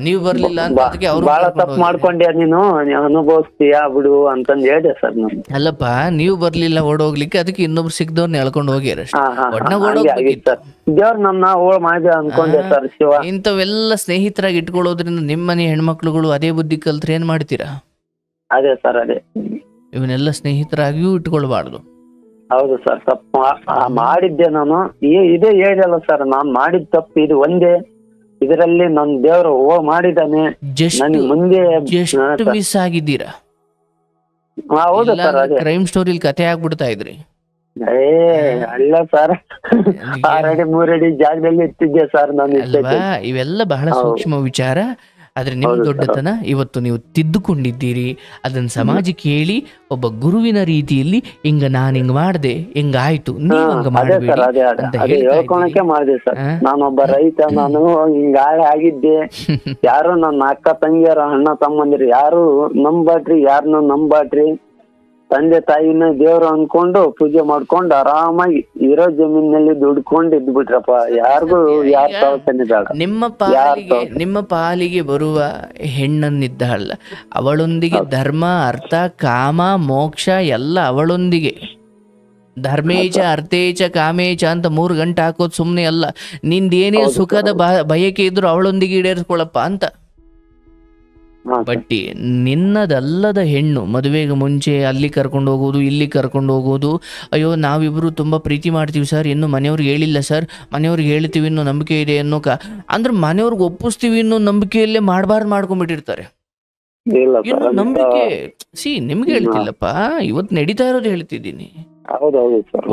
[SPEAKER 2] ನೀವು ಬರ್ಲಿಲ್ಲ ಅಂತ ಅದಕ್ಕೆ ಅವ್ರು
[SPEAKER 1] ಬಹಳ ತಪ್ಪು ಮಾಡ್ಕೊಂಡೆ, ನೀನು ಅನುಭವಿಸ್ತೀಯಾ ಬಿಡು ಅಂತಂದ್ ಹೇಳಿದೆ ಸರ್ ನಾನು.
[SPEAKER 2] ಅಲ್ಲಪ್ಪ, ನೀವು ಬರ್ಲಿಲ್ಲ ಓಡೋಗ್ಲಿಕ್ಕೆ, ಅದಕ್ಕೆ ಇನ್ನೊಬ್ರು ಸಿಕ್ದವ್ರನ್ನ ಎಳ್ಕೊಂಡು ಹೋಗ್ಯಾರ.
[SPEAKER 1] ದೇವ್ರ ನನ್ನ ಓಳ್ ಮಾಡಿದೆ ಅನ್ಕೊಂಡೆ ಸರ್. ಶಿವ,
[SPEAKER 2] ಇಂಥವೆಲ್ಲ ಸ್ನೇಹಿತರಾಗಿ ಇಟ್ಕೊಳ್ಳೋದ್ರಿಂದ ನಿಮ್ಮನೆ ಹೆಣ್ಮಕ್ಳುಗಳು ಅದೇ ಬುದ್ಧಿ ಕಲ್ತ್ರೆ ಏನ್ ಮಾಡ್ತೀರಾ?
[SPEAKER 1] ಅದೇ ಸರ್, ಅದೇ
[SPEAKER 2] ಇವನ್ನೆಲ್ಲ ಸ್ನೇಹಿತರಾಗಿಯೂ ಇಟ್ಕೊಳ್ಬಾರ್ದು.
[SPEAKER 1] ಹೌದು ಸರ್, ತಪ್ಪು ಮಾಡಿದ್ದೆ ನಾನು. ಇದೇ ಹೇಳಿದಲ್ಲ ಸರ್, ನಾನ್ ಮಾಡಿದ ತಪ್ಪು ಇದು ಒಂದೇ. ಇದರಲ್ಲಿ ನನ್ ದೇವ್ರು ಮಾಡಿದಾನೆ, ಮುಂದೆ
[SPEAKER 2] ಮಿಸ್ ಆಗಿದ್ದೀರಾ.
[SPEAKER 1] ಹೌದು ಸರ್, ಅದೇ
[SPEAKER 2] ಕ್ರೈಮ್ ಸ್ಟೋರಿಲಿ ಕತೆ ಆಗ್ಬಿಡ್ತಾ ಇದ್ರಿ.
[SPEAKER 1] ಅಲ್ಲ ಸರ್, 6 ಅಡಿ 3 ಅಡಿ ಜಾಗದಲ್ಲಿ ಇರ್ತಿದ್ದೆ ಸರ್ ನಾನು.
[SPEAKER 2] ಇವೆಲ್ಲ ಬಹಳ ಸೂಕ್ಷ್ಮ ವಿಚಾರ. ಆದ್ರೆ ನಿಮ್ ದೊಡ್ಡತನ ಇವತ್ತು ನೀವು ತಿದ್ದುಕೊಂಡಿದ್ದೀರಿ. ಅದನ್ನ ಸಮಾಜಕ್ಕೆ ಹೇಳಿ ಒಬ್ಬ ಗುರುವಿನ ರೀತಿಯಲ್ಲಿ, ಹಿಂಗ ನಾನ್ ಹಿಂಗ್ ಮಾಡ್ದೆ, ಹಿಂಗಾಯ್ತು, ನೀವ್ ಹಂಗ ಮಾಡಬೇಡಿ ಅಂತ
[SPEAKER 1] ಹೇಳ್ಕೊಳಕ್ಕೆ ಮಾಡಿದೆ ಸರ್. ನಾನೊಬ್ಬ ರೈತ, ನಾನು ಹಿಂಗಾಳೆ ಆಗಿದ್ದೆ. ಯಾರು ನನ್ನ ಅಕ್ಕ ತಂಗಿಯರ, ಅಣ್ಣ ತಮ್ಮಂದಿರು ಯಾರು ನಂಬಾಡ್ರಿ, ಯಾರನ್ನ ನಂಬಾಡ್ರಿ. ತಂದೆ ತಾಯಿನ ದೇವ್ರು ಅನ್ಕೊಂಡು ಪೂಜೆ ಮಾಡ್ಕೊಂಡು ಆರಾಮಾಗಿ ಇರೋ ಜಮೀನಲ್ಲಿ ದುಡ್ಕೊಂಡು ಇದ್ಬಿಟ್ರಪ್ಪ. ಯಾರಿಗೂ ಯಾರ ಪ್ರವಚನೆ ಬೇಡ.
[SPEAKER 2] ನಿಮ್ಮ ಪಾಲಿಗೆ ಬರುವ ಹೆಣ್ಣನ್ನಿದ್ದಾಳ, ಅವಳೊಂದಿಗೆ ಧರ್ಮ, ಅರ್ಥ, ಕಾಮ, ಮೋಕ್ಷ ಎಲ್ಲ ಅವಳೊಂದಿಗೆ. ಧರ್ಮೇಚ ಅರ್ಥೇಚ ಕಾಮೇಚ ಅಂತ 3 ಗಂಟೆ ಹಾಕೋದು ಸುಮ್ಮನೆ ಅಲ್ಲ. ನಿಂದೇನೇ ಸುಖದ ಬಯಕೆ ಇದ್ರು ಅವಳೊಂದಿಗೆ ಈಡೇರಿಸ್ಕೊಳಪ್ಪ ಅಂತ. ಬಟ್ ನಿನ್ನದಲ್ಲದ ಹೆಣ್ಣು ಮದುವೆಗೆ ಮುಂಚೆ ಅಲ್ಲಿ ಕರ್ಕೊಂಡು ಹೋಗೋದು, ಇಲ್ಲಿ ಕರ್ಕೊಂಡು ಹೋಗೋದು. ಅಯ್ಯೋ ನಾವಿಬ್ರು ತುಂಬಾ ಪ್ರೀತಿ ಮಾಡ್ತೀವಿ ಸರ್, ಇನ್ನು ಮನೆಯವ್ರಿಗೆ ಹೇಳಿಲ್ಲ ಸರ್, ಮನೆಯವ್ರಿಗೆ ಹೇಳ್ತೀವಿ ಇನ್ನೂ ನಂಬಿಕೆ ಇದೆ ಅಂದ್ರೆ ಮನೆಯವ್ರಿಗೆ ಒಪ್ಪಿಸ್ತೀವಿ ಇನ್ನೂ ನಂಬಿಕೆಯಲ್ಲೇ ಮಾಡ್ಕೊಂಡ್ಬಿಟ್ಟಿರ್ತಾರೆ. ಇನ್ನು ನಂಬಿಕೆ ನಿಮ್ಗೆ ಹೇಳ್ತಿಲ್ಲಪ್ಪ, ಇವತ್ತು ನಡೀತಾ ಇರೋದು ಹೇಳ್ತಿದ್ದೀನಿ.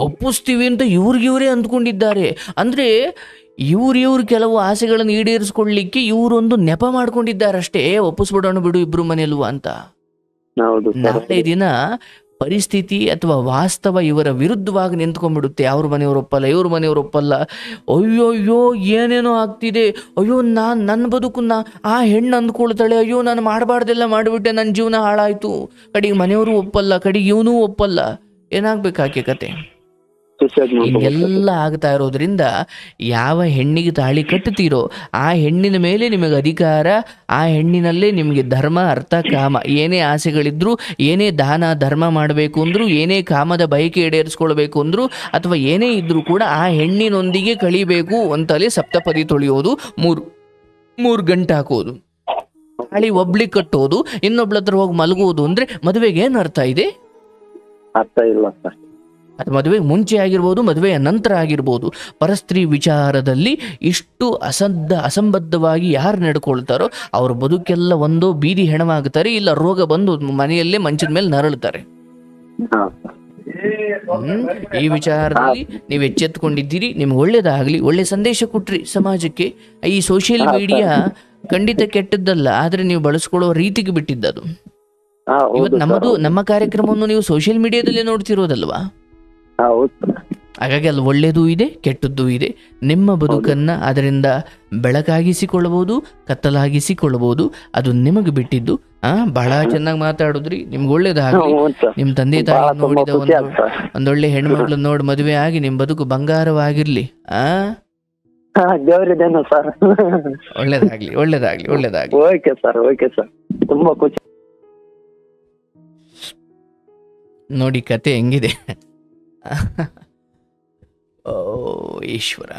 [SPEAKER 2] ಒಪ್ಪಿಸ್ತೀವಿ ಅಂತ ಇವ್ರಿಗಿವ್ರೇ ಅಂದ್ಕೊಂಡಿದ್ದಾರೆ. ಅಂದ್ರೆ ಇವ್ರು ಕೆಲವು ಆಸೆಗಳನ್ನು ಈಡೇರಿಸ್ಕೊಳ್ಳಿಕ್ಕೆ ಇವರೊಂದು ನೆಪ ಮಾಡ್ಕೊಂಡಿದ್ದಾರಷ್ಟೇ. ಒಪ್ಪಿಸ್ಬಿಡೋಣ ಬಿಡು ಇಬ್ರು ಮನೆಯಲ್ವ ಅಂತ. ನಾಳೆ ದಿನ ಪರಿಸ್ಥಿತಿ ಅಥವಾ ವಾಸ್ತವ ಇವರ ವಿರುದ್ಧವಾಗಿ ನಿಂತ್ಕೊಂಡ್ಬಿಡುತ್ತೆ. ಅವ್ರ ಮನೆಯವ್ರು ಒಪ್ಪಲ್ಲ, ಇವ್ರ ಮನೆಯವ್ರು ಒಪ್ಪಲ್ಲ. ಅಯ್ಯೋ ಏನೇನೋ ಆಗ್ತಿದೆ, ಅಯ್ಯೋ ನನ್ನ ಬದುಕನ್ನ ಆ ಹೆಣ್ಣು ಅಂದ್ಕೊಳ್ತಾಳೆ, ಅಯ್ಯೋ ನಾನು ಮಾಡಬಾರ್ದೆಲ್ಲ ಮಾಡಿಬಿಟ್ಟೆ, ನನ್ನ ಜೀವನ ಹಾಳಾಯ್ತು. ಕಡೆಗೆ ಮನೆಯವರು ಒಪ್ಪಲ್ಲ, ಕಡೆಗೆ ಇವನೂ ಒಪ್ಪಲ್ಲ. ಏನಾಗ್ಬೇಕಾಕೆ ಕತೆ?
[SPEAKER 1] ಸುಸೈಡ್
[SPEAKER 2] ಹಿಂಗೆಲ್ಲ ಆಗ್ತಾ ಇರೋದ್ರಿಂದ ಯಾವ ಹೆಣ್ಣಿಗೆ ತಾಳಿ ಕಟ್ಟುತ್ತೀರೋ ಆ ಹೆಣ್ಣಿನ ಮೇಲೆ ನಿಮಗೆ ಅಧಿಕಾರ, ಆ ಹೆಣ್ಣಿನಲ್ಲೇ ನಿಮಗೆ ಧರ್ಮ, ಅರ್ಥ, ಕಾಮ, ಏನೇ ಆಸೆಗಳಿದ್ರು, ಏನೇ ದಾನ ಧರ್ಮ ಮಾಡಬೇಕು ಅಂದ್ರು, ಏನೇ ಕಾಮದ ಬಯಕೆ ಈಡೇರಿಸ್ಕೊಳ್ಬೇಕು ಅಂದ್ರು, ಅಥವಾ ಏನೇ ಇದ್ರೂ ಕೂಡ ಆ ಹೆಣ್ಣಿನೊಂದಿಗೆ ಕಳಿಬೇಕು ಅಂತಲೇ ಸಪ್ತಪದಿ ತೊಳೆಯೋದು, ಮೂರು ಗಂಟೆ ಹಾಕೋದು, ತಾಳಿ ಒಬ್ಳಿಗೆ ಕಟ್ಟೋದು, ಇನ್ನೊಬ್ಳ ಹತ್ರ ಹೋಗಿ ಮಲಗುವುದು ಅಂದ್ರೆ ಮದುವೆಗೆ ಏನು ಅರ್ಥ ಇದೆ?
[SPEAKER 1] ಅರ್ಥ ಇಲ್ಲ ಸರ್.
[SPEAKER 2] ಅದು ಮದುವೆಗೆ ಮುಂಚೆ ಆಗಿರ್ಬೋದು, ಮದುವೆಯ ನಂತರ ಆಗಿರ್ಬೋದು, ಪರಸ್ತ್ರೀ ವಿಚಾರದಲ್ಲಿ ಇಷ್ಟು ಅಸಂಬದ್ಧವಾಗಿ ಯಾರು ನಡ್ಕೊಳ್ತಾರೋ ಅವ್ರ ಬದುಕೆಲ್ಲ ಒಂದೋ ಬೀದಿ ಹೆಣವಾಗ್ತಾರೆ, ಇಲ್ಲ ರೋಗ ಬಂದು ಮನೆಯಲ್ಲೇ ಮಂಚದ ಮೇಲೆ ನರಳುತ್ತಾರೆ. ಈ ವಿಚಾರದಲ್ಲಿ ನೀವು ಎಚ್ಚೆತ್ಕೊಂಡಿದ್ದೀರಿ, ನಿಮ್ಗೆ ಒಳ್ಳೇದಾಗ್ಲಿ, ಒಳ್ಳೆ ಸಂದೇಶ ಕೊಟ್ರಿ ಸಮಾಜಕ್ಕೆ. ಈ ಸೋಷಿಯಲ್ ಮೀಡಿಯಾ ಖಂಡಿತ ಕೆಟ್ಟದ್ದಲ್ಲ, ಆದ್ರೆ ನೀವು ಬಳಸ್ಕೊಳ್ಳೋ ರೀತಿಗೆ ಬಿಟ್ಟಿದ್ದದು. ಇವತ್ತು ನಮ್ಮ ಕಾರ್ಯಕ್ರಮವನ್ನು ನೀವು ಸೋಷಿಯಲ್ ಮೀಡಿಯಾದಲ್ಲೇ ನೋಡ್ತಿರೋದಲ್ವಾ? ಹಾಗಾಗಿ ಅಲ್ಲಿ ಒಳ್ಳೆಯದೂ ಇದೆ, ಕೆಟ್ಟದ್ದೂ ಇದೆ. ನಿಮ್ಮ ಬದುಕನ್ನ ಅದರಿಂದ ಬೆಳಕಾಗಿಸಿಕೊಳ್ಳಬಹುದು, ಕತ್ತಲಾಗಿಸಿಕೊಳ್ಳಬಹುದು, ಅದು ನಿಮಗೆ ಬಿಟ್ಟಿದ್ದು. ಬಹಳ ಚೆನ್ನಾಗಿ ಮಾತಾಡಿದ್ರಿ, ನಿಮ್ಗೆ ಒಳ್ಳೇದಾಗಲಿ. ನಿಮ್ ತಂದೆ ತಾಯಿ ನೋಡಿದ ಒಂದೊಳ್ಳೆ ಹೆಣ್ಮಕ್ಳು ನೋಡಿ ಮದುವೆ ಆಗಿ ನಿಮ್ ಬದುಕು ಬಂಗಾರವಾಗಿರ್ಲಿ. ಒಳ್ಳೇದಾಗ್ಲಿ, ಒಳ್ಳೇದಾಗ್ಲಿ, ಒಳ್ಳೇದಾಗ್ಲಿ.
[SPEAKER 1] ಓಕೆ ಸರ್, ಓಕೆ ಸರ್, ತುಂಬಾ ಖುಷಿ.
[SPEAKER 2] ನೋಡಿ ಕತೆ ಹೆಂಗಿದೆ. ಓ ಈಶ್ವರ,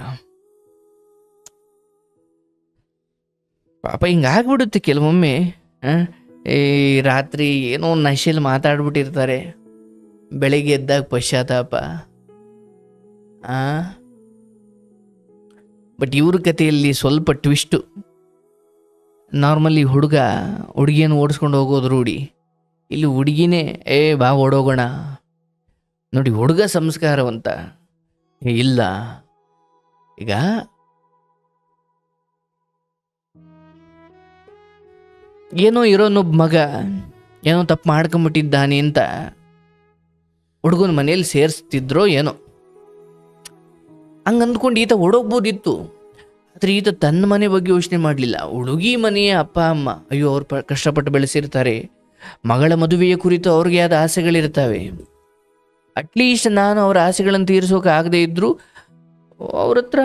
[SPEAKER 2] ಪಾಪ ಹಿಂಗಾಗ್ಬಿಡುತ್ತೆ ಕೆಲವೊಮ್ಮೆ. ಈ ರಾತ್ರಿ ಏನೋ ನಶೆಯಲ್ಲಿ ಮಾತಾಡ್ಬಿಟ್ಟಿರ್ತಾರೆ, ಬೆಳಿಗ್ಗೆ ಎದ್ದಾಗ ಪಶ್ಚಾತ್ತಾಪ. ಬಟ್ ಇವ್ರ ಕಥೆಯಲ್ಲಿ ಸ್ವಲ್ಪ ಟ್ವಿಸ್ಟು. ನಾರ್ಮಲಿ ಹುಡುಗಿಯನ್ನು ಓಡಿಸ್ಕೊಂಡು ಹೋಗೋದು ರೂಢಿ, ಇಲ್ಲಿ ಹುಡುಗಿನೇ ಬಾ ಓಡೋಗೋಣ. ನೋಡಿ, ಹುಡುಗ ಸಂಸ್ಕಾರವಂತ ಇಲ್ಲ. ಈಗ ಏನೋ ಇರೋನೊಬ್ಬ ಮಗ ಏನೋ ತಪ್ಪು ಮಾಡ್ಕೊಂಬಿಟ್ಟಿದ್ದಾನೆ ಅಂತ ಹುಡುಗನ ಮನೇಲಿ ಸೇರಿಸ್ತಿದ್ರೋ ಏನೋ, ಹಂಗೆ ಅಂದ್ಕೊಂಡು ಈತ ಓಡೋಗ್ಬೋದಿತ್ತು. ಆದರೆ ಈತ ತನ್ನ ಮನೆ ಬಗ್ಗೆ ಯೋಚನೆ ಮಾಡಲಿಲ್ಲ. ಹುಡುಗಿ ಮನೆಯ ಅಪ್ಪ ಅಮ್ಮ, ಅಯ್ಯೋ ಅವ್ರು ಕಷ್ಟಪಟ್ಟು ಬೆಳೆಸಿರ್ತಾರೆ, ಮಗಳ ಮದುವೆಯ ಕುರಿತು ಅವ್ರಿಗೆ ಆದ ಆಸೆಗಳಿರ್ತವೆ. ಅಟ್ಲೀಸ್ಟ್ ನಾನು ಅವರ ಆಸೆಗಳನ್ನು ತೀರಿಸೋಕೆ ಆಗದೆ ಇದ್ದರೂ ಅವ್ರ ಹತ್ರ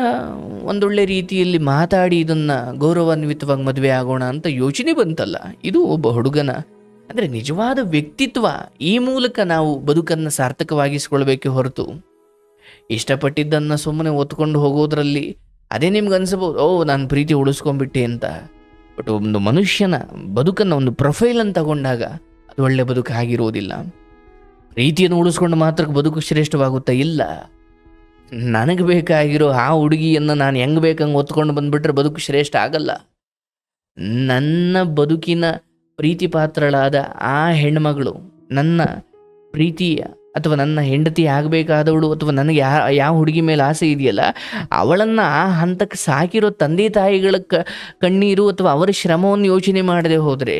[SPEAKER 2] ಒಂದೊಳ್ಳೆ ರೀತಿಯಲ್ಲಿ ಮಾತಾಡಿ ಇದನ್ನು ಗೌರವಾನ್ವಿತವಾಗಿ ಮದುವೆ ಆಗೋಣ ಅಂತ ಯೋಚನೆ ಬಂತಲ್ಲ, ಇದು ಒಬ್ಬ ಹುಡುಗನ ಅಂದರೆ ನಿಜವಾದ ವ್ಯಕ್ತಿತ್ವ. ಈ ಮೂಲಕ ನಾವು ಬದುಕನ್ನು ಸಾರ್ಥಕವಾಗಿಸ್ಕೊಳ್ಬೇಕೆ ಹೊರತು ಇಷ್ಟಪಟ್ಟಿದ್ದನ್ನು ಸುಮ್ಮನೆ ಒತ್ಕೊಂಡು ಹೋಗೋದ್ರಲ್ಲಿ ಅದೇ ನಿಮ್ಗೆ ಅನಿಸ್ಬೋದು, ನಾನು ಪ್ರೀತಿ ಉಳಿಸ್ಕೊಂಡ್ಬಿಟ್ಟೆ ಅಂತ. ಬಟ್ ಒಂದು ಮನುಷ್ಯನ ಬದುಕನ್ನು ಒಂದು ಪ್ರೊಫೈಲ್ ಅಂತ ತಗೊಂಡಾಗ ಅದು ಒಳ್ಳೆ ಬದುಕು ಆಗಿರೋದಿಲ್ಲ. ಪ್ರೀತಿಯನ್ನು ಉಳಿಸ್ಕೊಂಡು ಮಾತ್ರ ಬದುಕು ಶ್ರೇಷ್ಠವಾಗುತ್ತಾ? ಇಲ್ಲ. ನನಗೆ ಬೇಕಾಗಿರೋ ಆ ಹುಡುಗಿಯನ್ನು ನಾನು ಹೆಂಗೆ ಬೇಕಂಗೆ ಒತ್ಕೊಂಡು ಬಂದುಬಿಟ್ರೆ ಬದುಕು ಶ್ರೇಷ್ಠ ಆಗಲ್ಲ. ನನ್ನ ಬದುಕಿನ ಪ್ರೀತಿ ಪಾತ್ರಳಾದ ಆ ಹೆಣ್ಮಗಳು, ನನ್ನ ಪ್ರೀತಿಯ ಅಥವಾ ನನ್ನ ಹೆಂಡತಿ ಆಗಬೇಕಾದವಳು, ಅಥವಾ ನನಗೆ ಯಾವ ಹುಡುಗಿ ಮೇಲೆ ಆಸೆ ಇದೆಯಲ್ಲ, ಅವಳನ್ನು ಆ ಹಂತಕ್ಕೆ ಸಾಕಿರೋ ತಂದೆ ತಾಯಿಗಳ ಕಣ್ಣೀರು ಅಥವಾ ಅವರ ಶ್ರಮವನ್ನು ಯೋಚನೆ ಮಾಡದೆ ಹೋದರೆ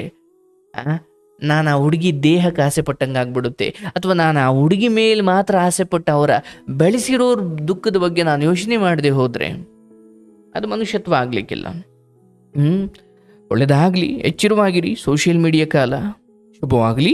[SPEAKER 2] ನಾನು ಆ ಹುಡುಗಿ ದೇಹಕ್ಕೆ ಆಸೆ ಪಟ್ಟಂಗೆ ಆಗ್ಬಿಡುತ್ತೆ. ಅಥವಾ ನಾನು ಆ ಹುಡುಗಿ ಮೇಲೆ ಮಾತ್ರ ಆಸೆ ಪಟ್ಟು ಅವರ ಬೆಳೆಸಿರೋರ ದುಃಖದ ಬಗ್ಗೆ ನಾನು ಯೋಚನೆ ಮಾಡದೆ ಹೋದರೆ ಅದು ಮನುಷ್ಯತ್ವ ಆಗಲಿಕ್ಕಿಲ್ಲ. ಒಳ್ಳೆಯದಾಗಲಿ, ಎಚ್ಚರವಾಗಿರಿ. ಸೋಷಿಯಲ್ ಮೀಡಿಯಾ ಕಾಲ ಶುಭವಾಗಲಿ.